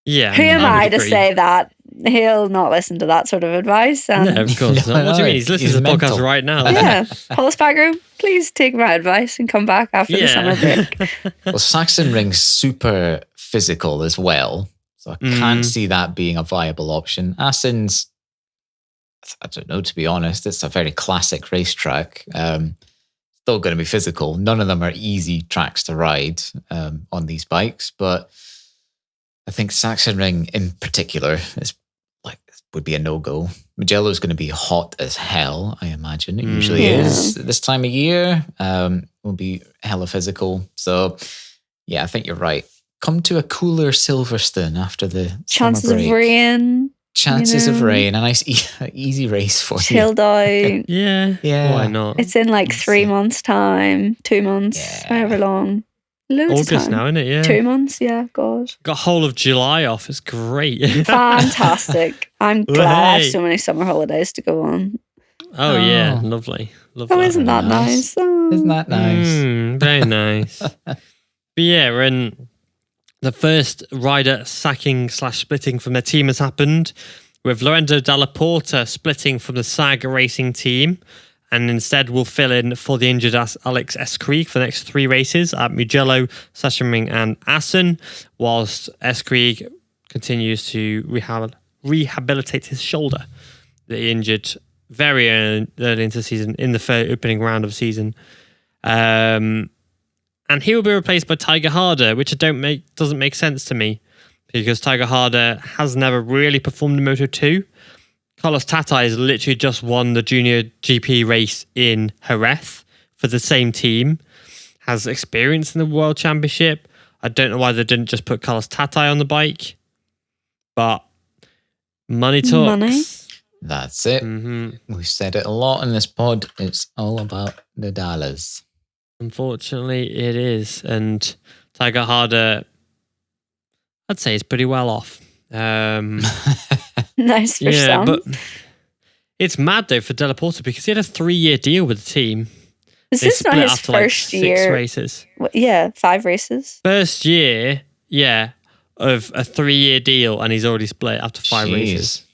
who am I to say that? He'll not listen to that sort of advice. No, of course not. What do you mean? He's listening to the podcast right now. Yeah. Paul Espargaro, please take my advice and come back after the summer break. Well, Sachsenring's super physical as well. So I can't see that being a viable option. Assen's, I don't know, to be honest. It's a very classic racetrack. Still going to be physical. None of them are easy tracks to ride on these bikes, but I think Sachsenring in particular would be a no-go. Mugello is going to be hot as hell, I imagine. It usually is this time of year. Will be hella physical. So yeah, I think you're right. Come to a cooler Silverstone after the chances summer break. Of rain. Chances of rain, a nice easy race for Chilled you. out. Yeah. Why not? It's in like 3 months' time, 2 months, however long. Loads August of time. now, isn't it? Yeah. 2 months, yeah, God. Got whole of July off. It's great. Fantastic. I'm glad I have so many summer holidays to go on. Oh, yeah. Lovely. Oh, isn't that nice? Oh. Isn't that nice? Very nice. But yeah, when the first rider sacking/splitting from their team has happened, with Lorenzo Dalla Porta splitting from the SAG Racing team, and instead will fill in for the injured Alex Eskrieg for the next 3 races at Mugello, Sachsenring and Assen, whilst Eskrieg continues to rehabilitate his shoulder that he injured very early into the season, in the opening round of the season. And he will be replaced by Tiger Harder, which doesn't make sense to me, because Tiger Harder has never really performed in Moto 2. Carlos Tata has literally just won the Junior GP race in Jerez for the same team, has experience in the World Championship. I don't know why they didn't just put Carlos Tata on the bike, but money talks. Money. That's it. We've said it a lot in this pod. It's all about the dollars. Unfortunately, it is. And Tiger Harder, I'd say, is pretty well off. Nice for some. But it's mad, though, for Dalla Porta, because he had a 3-year deal with the team. Is this not his first year? 6 races. Yeah, 5 races. First year, of a 3-year deal, and he's already split after 5 races.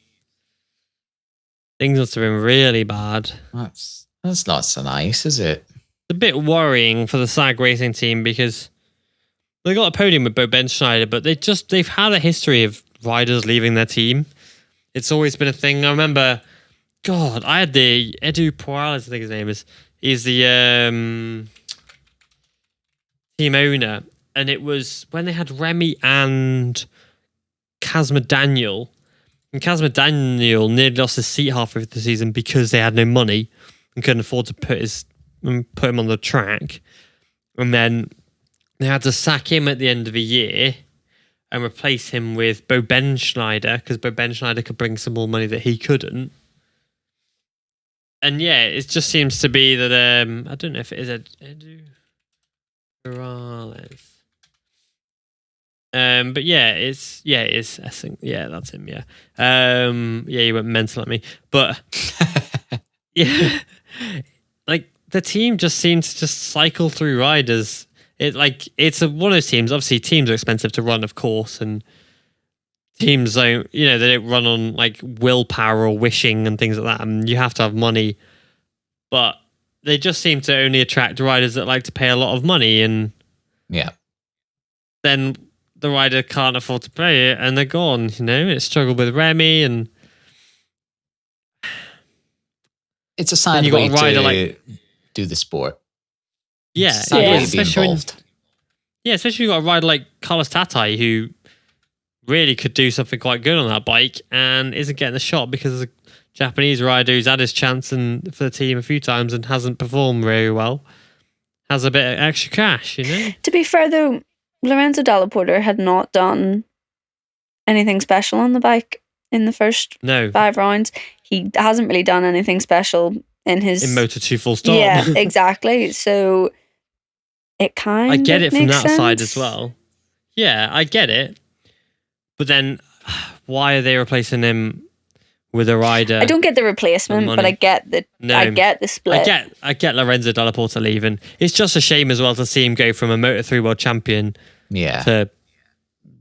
Things must have been really bad. That's not so nice, is it? It's a bit worrying for the SAG Racing team, because they got a podium with Bo Benschneider, but they've had a history of riders leaving their team. It's always been a thing. I remember, God, I had the Edu Porales, I think his name is. He's the team owner, and it was when they had Remy and Kazma Daniel. And Kazma Daniel nearly lost his seat halfway through the season because they had no money and couldn't afford to put him on the track. And then they had to sack him at the end of the year and replace him with Bo Benschneider, because Bo Benschneider could bring some more money that he couldn't. And yeah, it just seems to be that I don't know if it is Edu Morales. But it is. I think that's him. He went mental at me, but yeah, like the team just seems to just cycle through riders. It's one of those teams. Obviously, teams are expensive to run, of course, and teams don't, they don't run on like willpower or wishing and things like that. And you have to have money, but they just seem to only attract riders that like to pay a lot of money, and then the rider can't afford to pay it and they're gone. It struggled with Remy, and it's a sad way to do the sport. Yeah, especially especially you got a rider like Carlos Tatai, who really could do something quite good on that bike and isn't getting the shot because the Japanese rider who's had his chance for the team a few times and hasn't performed very well has a bit of extra cash. To be fair though, Lorenzo Dalla Porta had not done anything special on the bike in the first 5 rounds. He hasn't really done anything special in Moto2 full stop. Yeah, exactly. So it kind of I get it from that sense. side as well. Yeah, I get it. But then why are they replacing him with a rider? I don't get the replacement, but I get the split. I get Lorenzo Dalla Porta leaving. It's just a shame as well to see him go from a Moto3 world champion to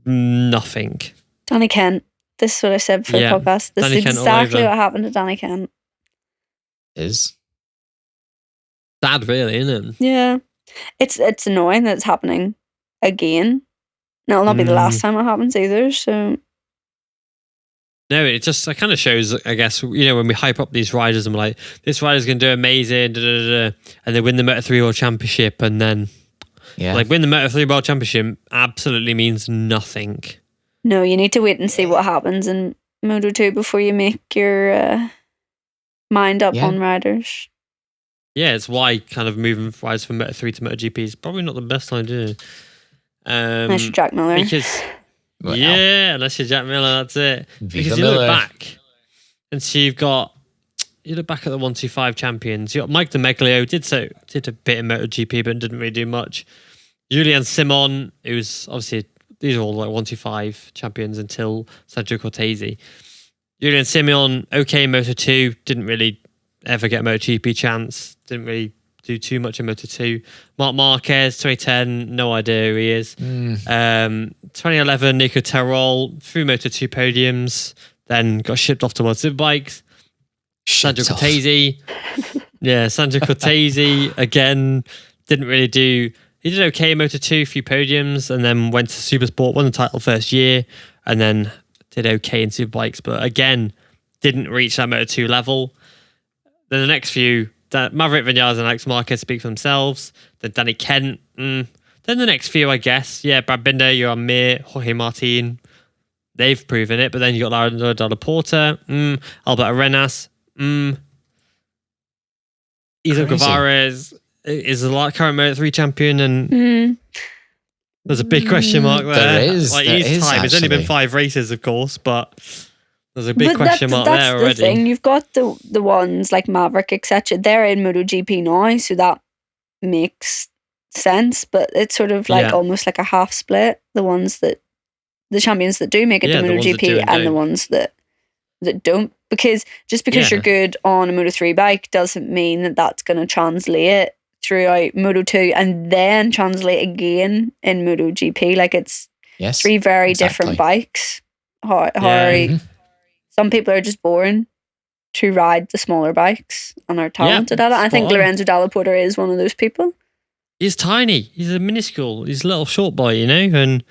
nothing. Danny Kent. This is what I said for the podcast. This is exactly what happened to Danny Kent. Is sad, really, isn't it? Yeah. It's annoying that it's happening again. And it'll not be the last time it happens either, so... No, it kind of shows, I guess, when we hype up these riders and we're like, this rider's going to do amazing, and they win the Moto3 World Championship, and then win the Moto3 World Championship absolutely means nothing. No, you need to wait and see what happens in Moto2 before you make your mind up on riders. Yeah, it's why kind of moving riders from Moto3 to MotoGP is probably not the best idea. Unless you're Jack Miller. Because, unless you're Jack Miller, that's it. Because you look back, and so you look back at the 125 champions. You got Mike DeMeglio, did a bit in MotoGP, but didn't really do much. Julian Simon, who was obviously, these are all like 125 champions until Sergio Cortese. Julian Simon, okay, Moto2, didn't really ever get a MotoGP chance, didn't really do too much in Moto2. Marc Marquez, 2010, no idea who he is. 2011, Nico Terol, through Moto2 podiums, then got shipped off to World Superbikes. Sergio Cortese. Sergio Cortese, again, didn't really do... He did okay in Moto2, a few podiums, and then went to Supersport, won the title first year, and then did okay in Superbikes, but again, didn't reach that Moto2 level. Then the next few, Maverick Vinales and Alex Marquez speak for themselves. Then Danny Kent. Then the next few, I guess. Yeah, Brad Binder, Johan Mir, Jorge Martin. They've proven it. But then you got Lorenzo Dalla Porta. Alberto Arenas. Iso Guevara is the current Moto3 champion. And there's a big question mark there. There is. It's only been 5 races, of course, but... There's a big question mark there already. That's the thing. You've got the ones like Maverick, etc. They're in MotoGP now, so that makes sense. But it's sort of like almost like a half split. The champions that do make it to MotoGP and the ones that don't. Because just because you're good on a Moto3 bike doesn't mean that that's going to translate throughout Moto2 and then translate again in MotoGP. Like it's 3 very different bikes. Some people are just born to ride the smaller bikes and are talented at it. I think Lorenzo Dalla Porta is one of those people. He's tiny. He's a minuscule. He's a little short boy, and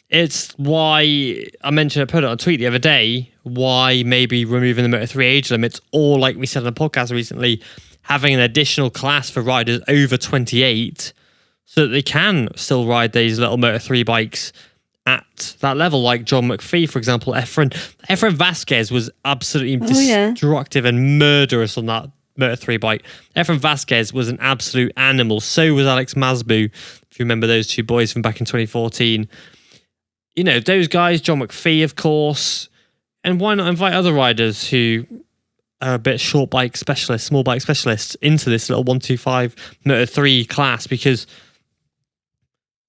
it's why I mentioned, I put it on a tweet the other day, why maybe removing the Moto3 age limits, or like we said on the podcast recently, having an additional class for riders over 28 so that they can still ride these little Moto3 bikes at that level, like John McPhee, for example. Efren Vasquez was absolutely destructive and murderous on that Moto3 bike. Efren Vasquez was an absolute animal. So was Alex Masbu, if you remember those 2 boys from back in 2014. Those guys, John McPhee, of course. And why not invite other riders who are a bit small bike specialists into this little 125 Moto3 class? Because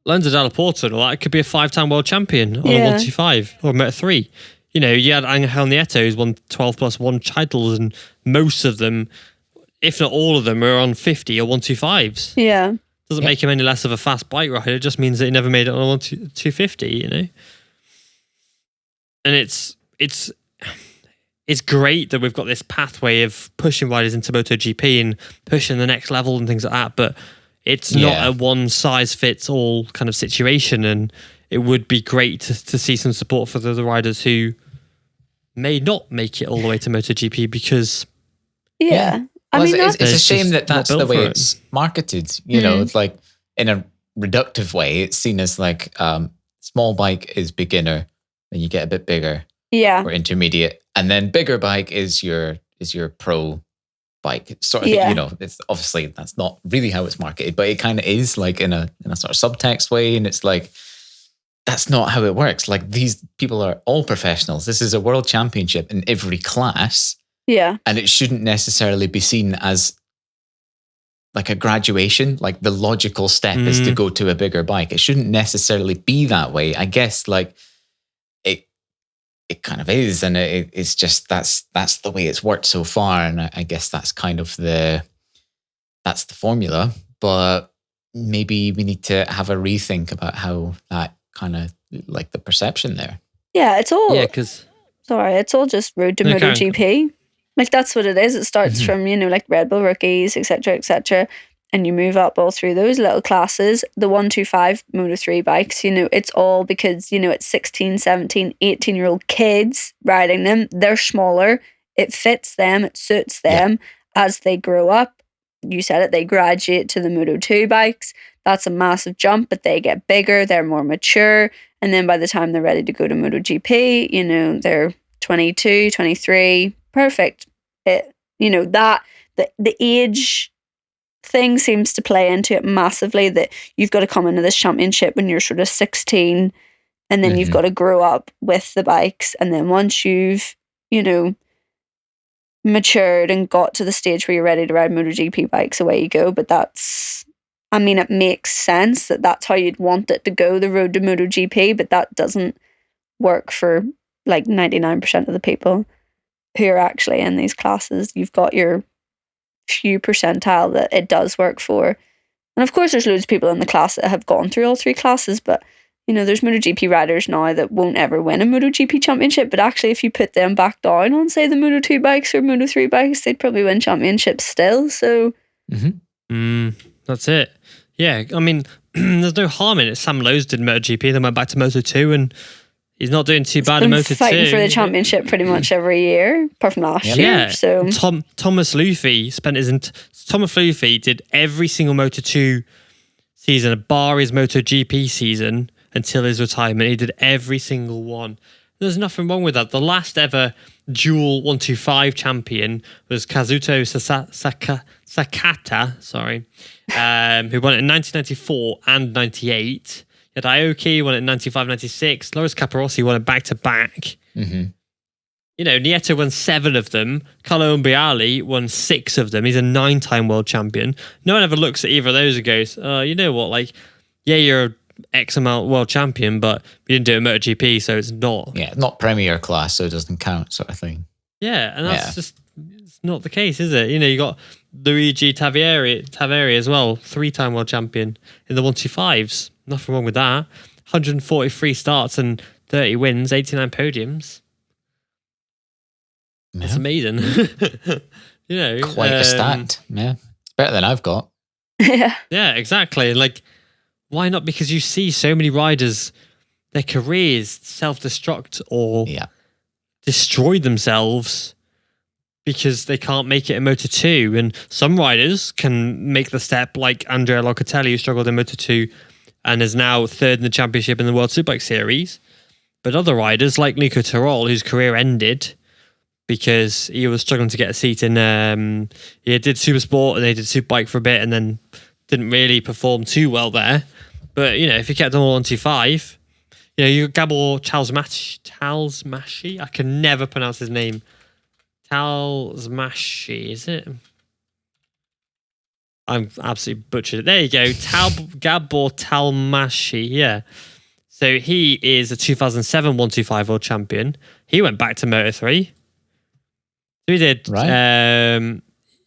Lorenzo Dalla Porta, it could be a 5-time world champion on a 125 or a Moto3. You had Angel Nieto, who's won 12+1 titles, and most of them, if not all of them, are on 50 or 125s. Yeah. Doesn't make him any less of a fast bike rider. It just means that he never made it on a 250, And it's great that we've got this pathway of pushing riders into MotoGP and pushing the next level and things like that, but it's not a one-size-fits-all kind of situation, and it would be great to see some support for the riders who may not make it all the way to MotoGP because... Yeah. I mean, it's a shame that that's the way it's marketed. You know, it's like in a reductive way, it's seen as like small bike is beginner, then you get a bit bigger, or intermediate, and then bigger bike is your pro bike. It's sort of, you know, it's obviously that's not really how it's marketed, but it kind of is like in a sort of subtext way, and it's like that's not how it works. Like these people are all professionals. This is a world championship in every class. Yeah. And it shouldn't necessarily be seen as like a graduation. Like the logical step is to go to a bigger bike. It shouldn't necessarily be that way. I guess like it kind of is. And it's just, that's the way it's worked so far. And I guess that's kind of that's the formula. But maybe we need to have a rethink about how that kind of like the perception there. Yeah, it's all... Yeah, because... Sorry, it's all just road to MotoGP. Like, that's what it is. It starts from, you know, like Red Bull rookies, etc., and you move up all through those little classes. The 125 Moto3 bikes, you know, it's all because, you know, it's 16, 17, 18-year-old kids riding them. They're smaller. It fits them. It suits them. As they grow up, you said it, they graduate to the Moto2 bikes. That's a massive jump, but they get bigger. They're more mature. And then by the time they're ready to go to MotoGP, you know, they're 22, 23, perfect. You know, that the age thing seems to play into it massively, that you've got to come into this championship when you're sort of 16, and then you've got to grow up with the bikes. And then once you've, you know, matured and got to the stage where you're ready to ride MotoGP bikes, away you go. But that's, I mean, it makes sense that that's how you'd want it to go, the road to MotoGP, but that doesn't work for like 99% of the people who are actually in these classes. You've got your few percentile that it does work for. And of course, there's loads of people in the class that have gone through all three classes, but you know, there's MotoGP riders now that won't ever win a MotoGP championship, but actually if you put them back down on, say, the Moto2 bikes or Moto3 bikes, they'd probably win championships still, so... That's it. Yeah, I mean, there's no harm in it. Sam Lowe's did MotoGP, then went back to Moto2, and he's not doing too bad in Moto2. Fighting for the championship pretty much every year, apart from last year. So Thomas Luffy Thomas Luffy did every single Moto2 season, bar his MotoGP season, until his retirement. He did every single one. There's nothing wrong with that. The last ever dual 125 champion was Kazuto Sakata, who won it in 1994 and 98. You had Aoki won it in 95, 96. Loris Capirossi won it back-to-back. You know, Nieto won 7 of them. Carlo Umbriali won 6 of them. He's a 9-time world champion. No one ever looks at either of those and goes, oh, you know what, like, yeah, you're X amount world champion, but you didn't do a MotoGP, so it's not. Yeah, not premier class, so it doesn't count, sort of thing. Yeah, and that's just it's not the case, is it? You know, you got Luigi Taveri as well, 3-time world champion in the 125s. Nothing wrong with that. 143 starts and 30 wins, 89 podiums. That's amazing. You know, quite a stat. Yeah, it's better than I've got. Yeah, exactly. Like, why not? Because you see so many riders, their careers self-destruct or destroy themselves because they can't make it in Moto2. And some riders can make the step, like Andrea Locatelli, who struggled in Moto2 and is now 3rd in the championship in the World Superbike Series. But other riders, like Nico Tirol, whose career ended because he was struggling to get a seat in... he did Supersport and they did Superbike for a bit and then didn't really perform too well there. But, you know, if he kept on 125, you know, you Gabor Talsmashi. I can never pronounce his name. Talsmashi, is it? I'm absolutely butchered it. There you go. Gabor Talsmashi, yeah. So he is a 2007 125 world champion. He went back to Moto3. So he did. Right.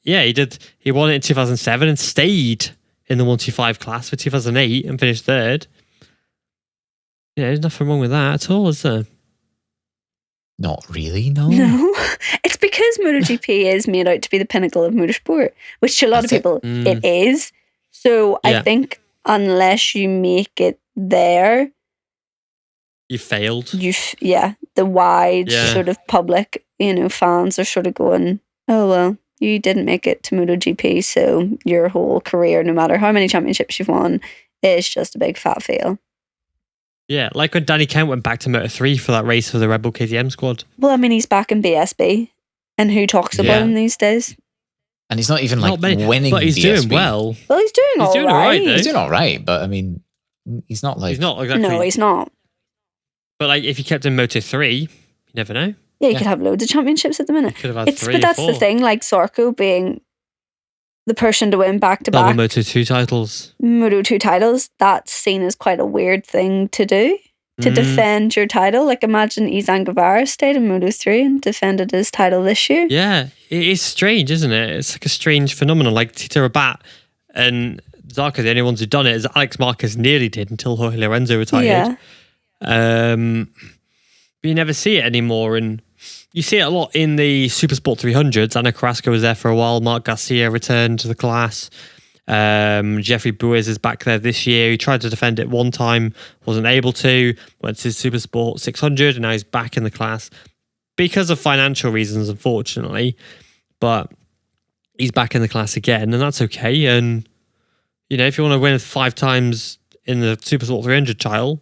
He did. He won it in 2007 and stayed in the 125 class for 2008 and finished 3rd. Yeah, there's nothing wrong with that at all, is there? Not really, no. No, it's because MotoGP is made out to be the pinnacle of motorsport, which to a lot of people it is. So I think unless you make it there, you failed. The wide sort of public, fans are sort of going, oh well, you didn't make it to MotoGP, so your whole career, no matter how many championships you've won, is just a big fat fail. Yeah, like when Danny Kent went back to Moto3 for that race for the Red Bull KTM squad. Well, I mean, he's back in BSB, and who talks about him these days? And he's not even winning, but he's BSB. doing well. Well, he's doing all right. He's doing all right, but I mean, he's not He's not exactly. No, he's not. But like, if he kept in Moto3, you never know. Yeah, you could have loads of championships at the minute. Could have had three but that's the thing. Like Zarco being the person to win back-to-back double Moto2 titles. Moto2 titles, that's seen as quite a weird thing to do. To defend your title. Like imagine Izan Guevara stayed in Moto3 and defended his title this year. Yeah, it is strange, isn't it? It's like a strange phenomenon. Like Tito Rabat and Zarco, the only ones who've done it, as Alex Marquez nearly did until Jorge Lorenzo retired. Yeah. But you never see it anymore, and you see it a lot in the Supersport 300s. Ana Carrasco was there for a while. Marc Garcia returned to the class. Jeffrey Buiz is back there this year. He tried to defend it one time, wasn't able to. Went to Supersport 600, and now he's back in the class because of financial reasons, unfortunately. But he's back in the class again, and that's okay. And if you want to win 5 times in the Supersport 300 title,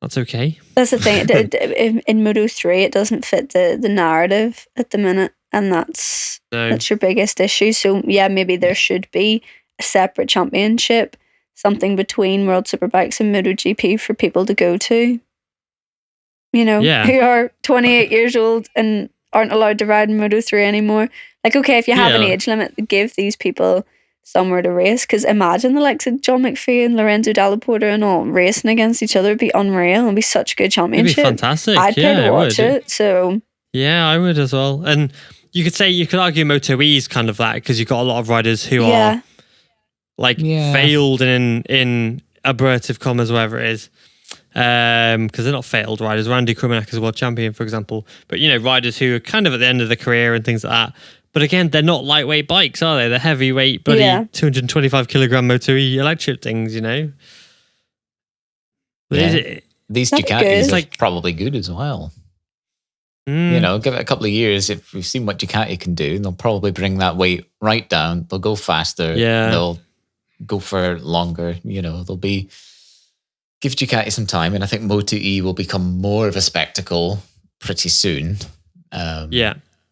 that's okay. That's the thing. In Moto3, it doesn't fit the narrative at the minute, and that's your biggest issue. So yeah, maybe there should be a separate championship, something between World Superbikes and MotoGP for people to go to. Who are 28 years old and aren't allowed to ride in Moto3 anymore. Like, okay, if you have an age limit, give these people somewhere to race, because imagine the likes of John McPhee and Lorenzo Dalla Porta and all racing against each other. It'd be unreal. It'd be such a good championship. It'd be fantastic. I'd pay to watch it. So yeah, I would as well. And you could argue Moto E is kind of that, because you've got a lot of riders who are failed in aberrative commas, whatever it is, because they're not failed riders. Randy Krummenacher is a world champion, for example, but riders who are kind of at the end of their career and things like that. But again, they're not lightweight bikes, are they? They're heavyweight, bloody 225 kilogram Moto E electric things, These Ducatis are probably good as well. Give it a couple of years. If we've seen what Ducati can do, they'll probably bring that weight right down. They'll go faster. Yeah. They'll go for longer. They'll give Ducati some time. And I think Moto E will become more of a spectacle pretty soon.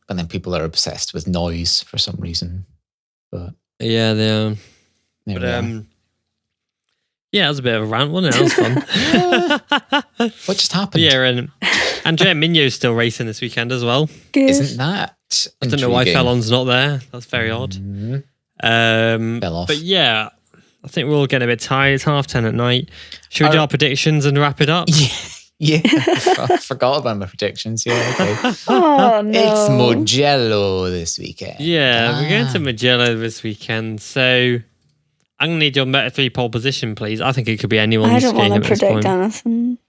And then people are obsessed with noise for some reason. But yeah, they are. But that was a bit of a rant, wasn't it? That was fun. What just happened? Yeah, and Andrea Migno's still racing this weekend as well. Good. Isn't that I don't know why Fallon's not there. That's very odd. Fell off. But yeah, I think we're all getting a bit tired. It's 10:30 at night. Should we do our predictions and wrap it up? Yeah, I forgot about my predictions. Yeah, okay. Oh, no. It's Mugello this weekend. Yeah, we're going to Mugello this weekend. So I'm going to need your Moto3 pole position, please. I think it could be anyone's game. I don't want to predict anything.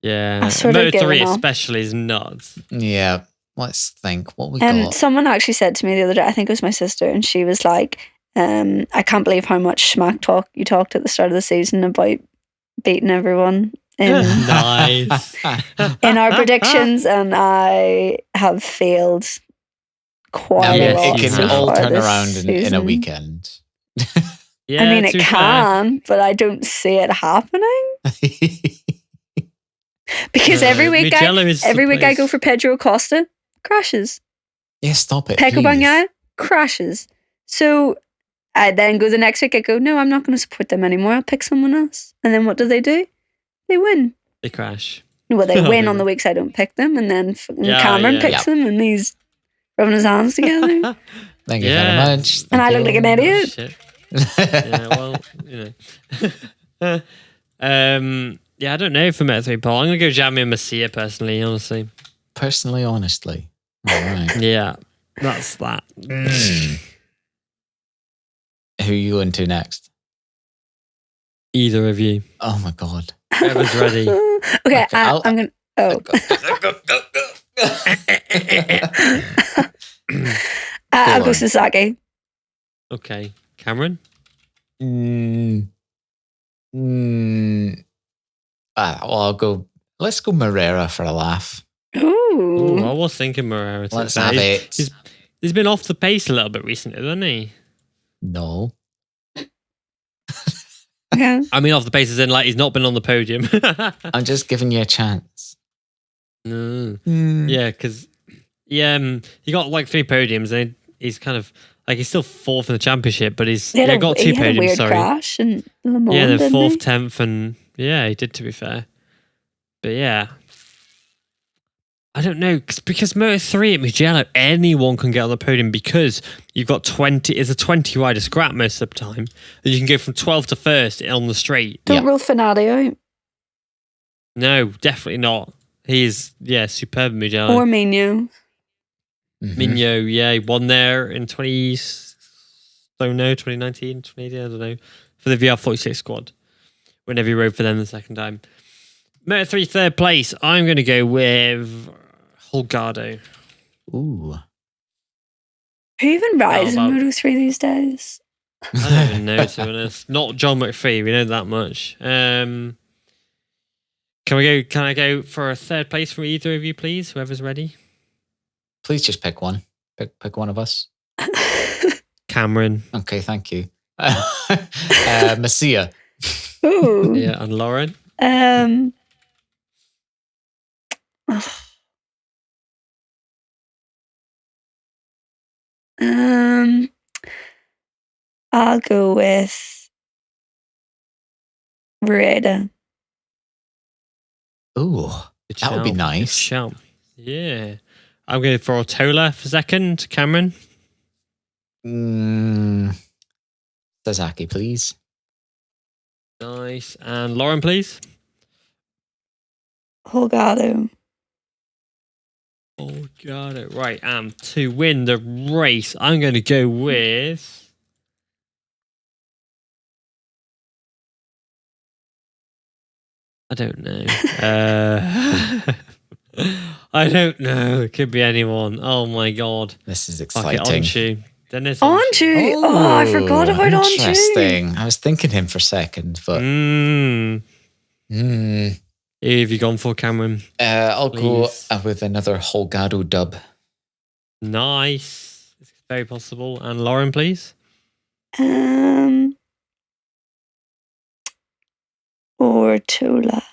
Yeah, Moto3 especially is nuts. Yeah, let's think what we got. Someone actually said to me the other day, I think it was my sister, and she was like, I can't believe how much smack talk you talked at the start of the season about beating everyone nice in our predictions, and I have failed quite a lot. It can all turn around in a weekend. Yeah, I mean, it can, but I don't see it happening. Because every week I go for Pedro Acosta, crashes. Yeah, stop it. Pecco Bagnaia, crashes. So I then go the next week, I go, no, I'm not going to support them anymore. I'll pick someone else. And then what do? They win. They crash. Well, they win on the weeks I don't pick them, and then Cameron picks them, and he's rubbing his hands together. Thank you very much. And I look like an idiot. Yeah, well, I don't know for Moto3 Paul. I'm going to go Jamie Masia personally, honestly. Honestly. All right. Yeah, that's that. Who are you going to next? Either of you. Oh my God. Whoever's ready. Okay, I'm Oh. I'll go Sasaki. Okay. Cameron? Well, let's go Moreira for a laugh. Ooh. I was thinking Moreira. Let's have it. He's been off the pace a little bit recently, hasn't he? No. Yeah. I mean, off the pace as in, like, he's not been on the podium. I'm just giving you a chance. No. Yeah, because he got like 3 podiums, and he's kind of like he's still 4th in the championship, but he's got 2 he had podiums. A weird sorry, crash in Le Mans, yeah, then 4th, he? 10th, and yeah, he did, to be fair. But yeah, I don't know, because Moto 3 at Mugello, anyone can get on the podium because you've got 20. It's a 20 rider scrap most of the time, and you can go from 12th to 1st on the straight. Don't rule Fanadio out. No, definitely not. He's superb Mugello. Or Mino. Mino, he won there in 2019, 2018, I don't know, for the VR46 squad, whenever he rode for them the second time. Moto 3 third place, I'm going to go with Holgado. Ooh. Who even rides in Moto 3 these days? I don't even know, to be honest. Not John McPhee, we know that much. Can I go for a third place for either of you, please? Whoever's ready. Please just pick one. Pick one of us. Cameron. Okay, thank you. Messia. Ooh. Yeah, and Lauren. I'll go with Rueda. Ooh, that would be nice. Yeah. I'm going for Ortola for second. Cameron? Sasaki, please. Nice. And Lauren, please? Holgado. Holgado. Right. To win the race, I'm going to go with... I don't know. I don't know. It could be anyone. Oh my god. This is exciting. Anju. Dennis Anju. Oh, I forgot about Anju. Interesting. I was thinking him for a second, but Who have you gone for, Cameron? I'll go with another Holgado dub. Nice. It's very possible. And Lauren, please. Ortola.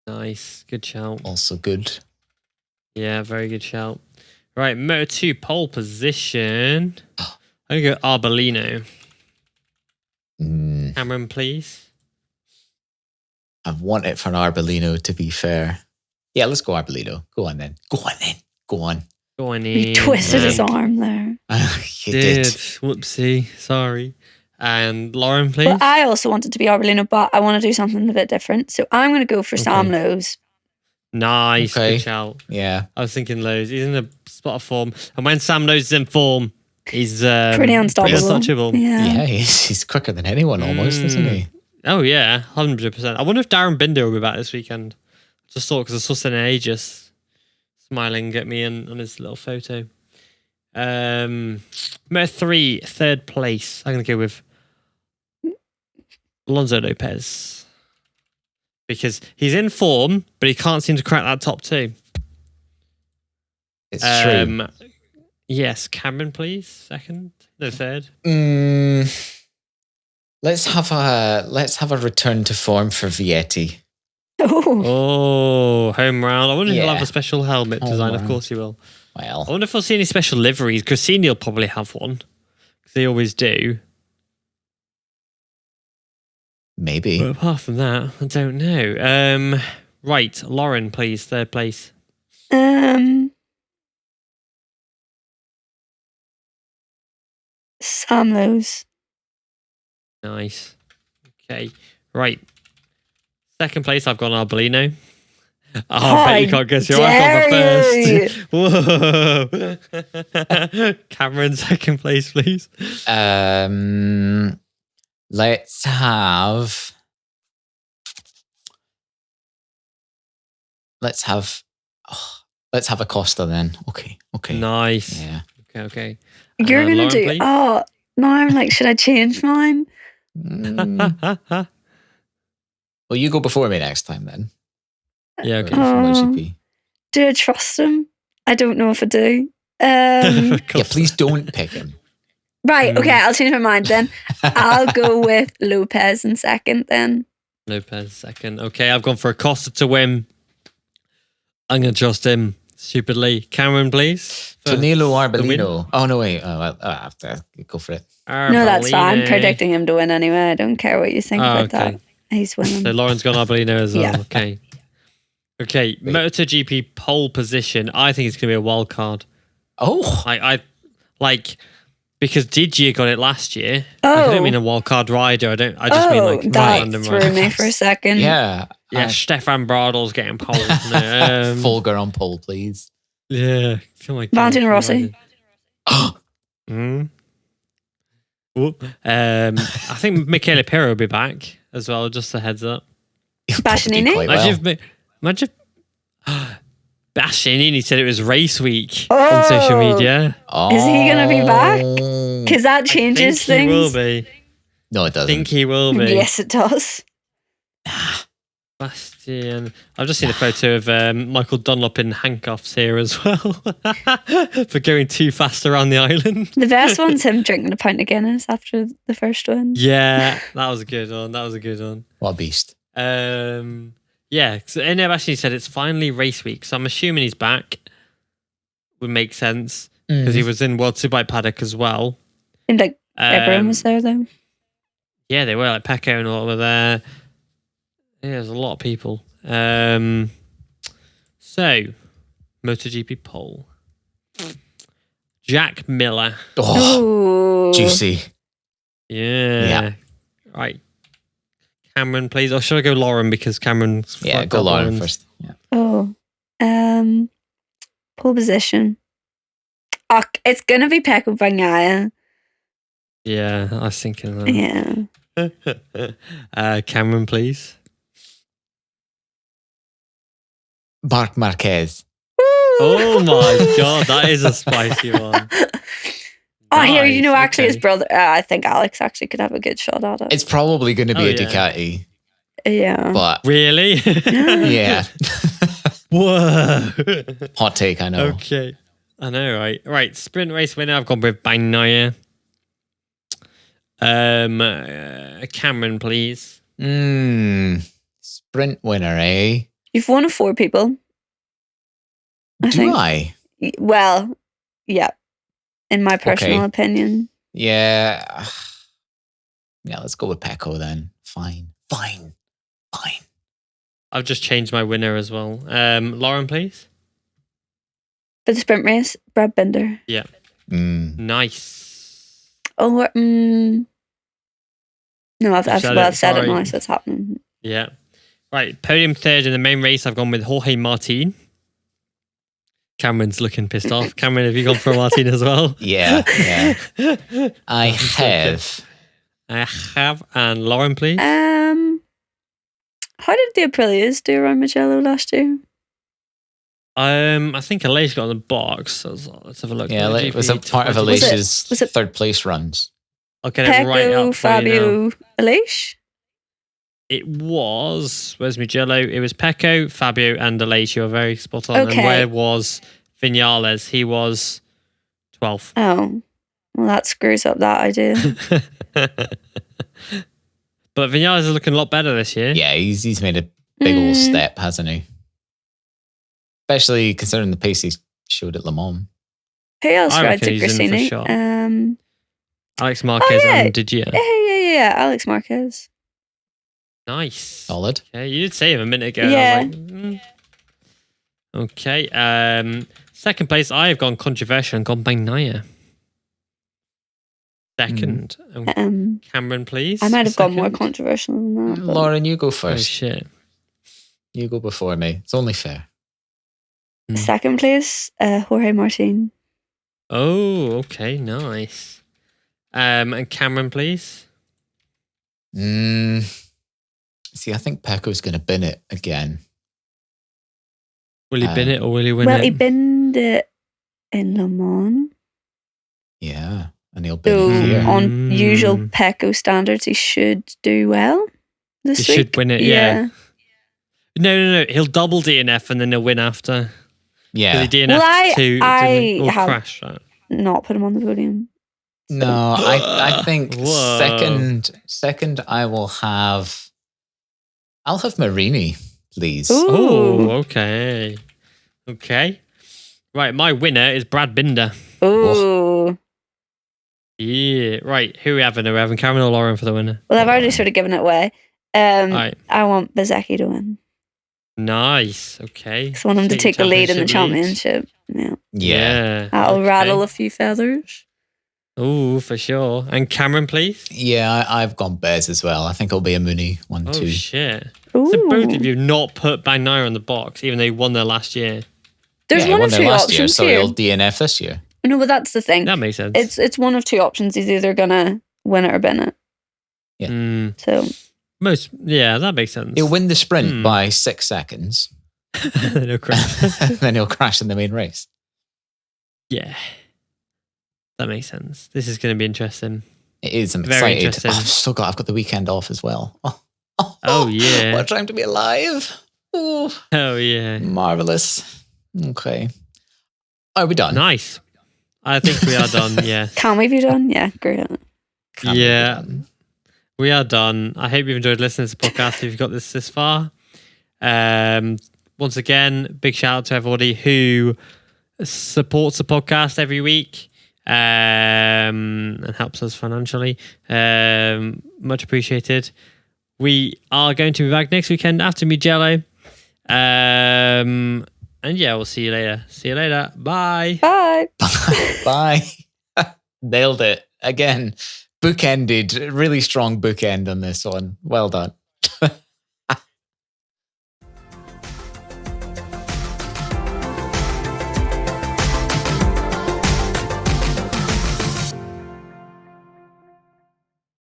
Nice. Good shout. Also good. Yeah, very good shout. Right, Moto 2 pole position. I'm going to go Arbolino. Cameron, please. I want it for an Arbolino, to be fair. Yeah, let's go Arbolino. Go on then. Go on. He twisted his arm there. He did. Whoopsie. Sorry. And Lauren, please. Well, I also wanted to be Arbolino, but I want to do something a bit different. So I'm going to go for Sam Lowe's. Nice. Good shout. Yeah. I was thinking Lowe's. He's in a spot of form. And when Sam Lowe's is in form, he's pretty unstoppable. Yeah, he's quicker than anyone almost, isn't he? Oh, yeah. 100%. I wonder if Darren Binder will be back this weekend. Just thought because I saw Senna Aegis smiling at me on his little photo. Moto 3, third place. I'm going to go with Alonso Lopez. Because he's in form, but he can't seem to crack that top 2. It's true. Yes, Cameron, please. Second? No, third. Let's have a return to form for Vietti. Oh, home round. I wonder if he'll have a special helmet design. Of course he will. Well, I wonder if we'll see any special liveries. Grassini will probably have one. Because they always do. Maybe. But apart from that, I don't know. Right, Lauren, please. Third place. Sam Lowe's. Nice. Okay. Right. Second place, I've gone Arbolino. I bet you can't guess who I've gone for first. Whoa. Cameron, second place, please. Let's have let's have Acosta then. Okay. Nice. Yeah. Okay. You're gonna Lauren, do. please. Oh, no! I'm like, should I change mine? Well, you go before me next time then. Yeah. Okay. From Oh. WorldSBK. Do I trust him? I don't know if I do. Yeah, please don't pick him. Right. Okay. I'll change my mind then. I'll go with Lopez in second then. Lopez second. Okay, I've gone for Acosta to win. I'm going to trust him stupidly. Cameron, please. Tonilo Arbolino. Oh, no, wait. I have to go for it. No, that's fine. I'm predicting him to win anyway. I don't care what you think about that. He's winning. So Lauren's gone Arbolino as well. Yeah. Okay. Okay, MotoGP pole position. I think it's going to be a wild card. Oh. I because Digia got it last year. Oh. I don't mean a wild card rider. I just mean like random threw rider. me for a second. Yeah. Stefan Bradl's getting pole. Folger on pole, please. Yeah. Oh my God. Valentino Rossi. I think Michele Pirro will be back as well, just a heads up. Bastianini? Imagine Bastianini said it was race week on social media. Is he going to be back? Because that changes things. He will be. No, it doesn't. I think he will be. Yes, it does. Bastian. I've just seen a photo of Michael Dunlop in handcuffs here as well for going too fast around the island. The best one's him drinking a pint of Guinness after the first one. Yeah, that was a good one. What a beast. Yeah, so Eneb actually said it's finally race week, so I'm assuming he's back. Would make sense because he was in World Superbike paddock as well. And like everyone was there though. Yeah, they were. Like Pecco and all were there. Yeah, there's a lot of people. So MotoGP pole. Jack Miller. Oh, juicy. Yeah. Right. Cameron, please. Or should I go Lauren because Cameron's... Yeah, go Lauren first. Yeah. Pole position. Oh, it's going to be Pecco Bagnaia. Yeah, I was thinking that. Yeah. Cameron, please. Marc Marquez. Oh my God, that is a spicy one. Here, actually his brother, I think Alex actually could have a good shot at it. It's probably going to be a Ducati. Yeah. But really? Yeah. Whoa. Hot take, I know. Okay. I know, right? Right, sprint race winner, I've gone with Bagnaia. Cameron, please. Sprint winner, eh? You've won of 4 people. Do I? Well, yeah. In my personal opinion. Yeah. Yeah, let's go with Pecco then. Fine. I've just changed my winner as well. Lauren, please. For the sprint race, Brad Binder. Yeah. Nice. Oh, no, I've said it now, so it's happening. Yeah. Right, podium third in the main race, I've gone with Jorge Martin. Cameron's looking pissed off. Cameron, have you gone for Martin as well? Yeah. I have. And Lauren, please. How did the Aprilias do around Mugello last year? I think Aleix got in the box. Let's have a look. Yeah, it was a part of Aleix's third place runs. I'll get it right up Fabio, Aleix? It was, where's Mugello? It was Pecco, Fabio, and Aleix. You were very spot on. Okay. And where was Vinales? He was 12th. Oh, well, that screws up that idea. But Vinales is looking a lot better this year. Yeah, he's made a big old step, hasn't he? Especially considering the pace he showed at Le Mans. Who else rides at Gracini? Alex Marquez and Digia. Yeah, Alex Marquez. Nice. Solid. Okay, you did say him a minute ago. Yeah. Okay. Second place, I have gone controversial and gone Bagnaia. Second. Cameron, please. I might have gone more controversial than that. Lauren, you go first. Oh, shit. You go before me. It's only fair. Second place, Jorge Martin. Oh, okay. Nice. And Cameron, please. See, I think Pecco's going to bin it again. Will he bin it or will he win Well, it? he binned it in Le Mans. Yeah, and he'll bin So it here. on usual Pecco standards, he should do well this week. He should win it, yeah. No. He'll double DNF and then he'll win after. Yeah. He DNF'd I have crashed that. not put him on the podium. No, I think second I'll have Marini, please. Ooh. Okay. Right, my winner is Brad Binder. Ooh. Yeah. Right, who are we having? Are we having Cameron or Lauren for the winner? Well, I've already sort of given it away. Right. I want Bezecchi to win. Nice. Okay. I want him to take the lead in the championship. Yeah. That'll rattle a few feathers. Oh, for sure. And Cameron, please? Yeah, I've gone Bez as well. I think it'll be a Mooney 1-2. Oh, shit. Ooh. So both of you not put Bagnaia on the box, even though he won there last year. There's one of two options year, so here. he'll DNF this year. No, but that's the thing. That makes sense. It's one of two options. He's either gonna win it or bin it. Yeah. So that makes sense. He'll win the sprint by 6 seconds. Then he'll crash. Then he'll crash in the main race. Yeah. That makes sense. This is going to be interesting. It is. I'm Very excited. interesting. I've got the weekend off as well. Oh, yeah. What a time to be alive. Oh, yeah. Marvelous. Okay. Are we done? Nice. I think we are done, yeah. Can we be done? Yeah, great. We are done. I hope you've enjoyed listening to the podcast if you've got this far. Once again, big shout out to everybody who supports the podcast every week and helps us financially. Much appreciated. We are going to be back next weekend after Mugello. And yeah, we'll see you later. See you later. Bye. Bye. Bye. Nailed it. Again, bookended. Really strong bookend on this one. Well done.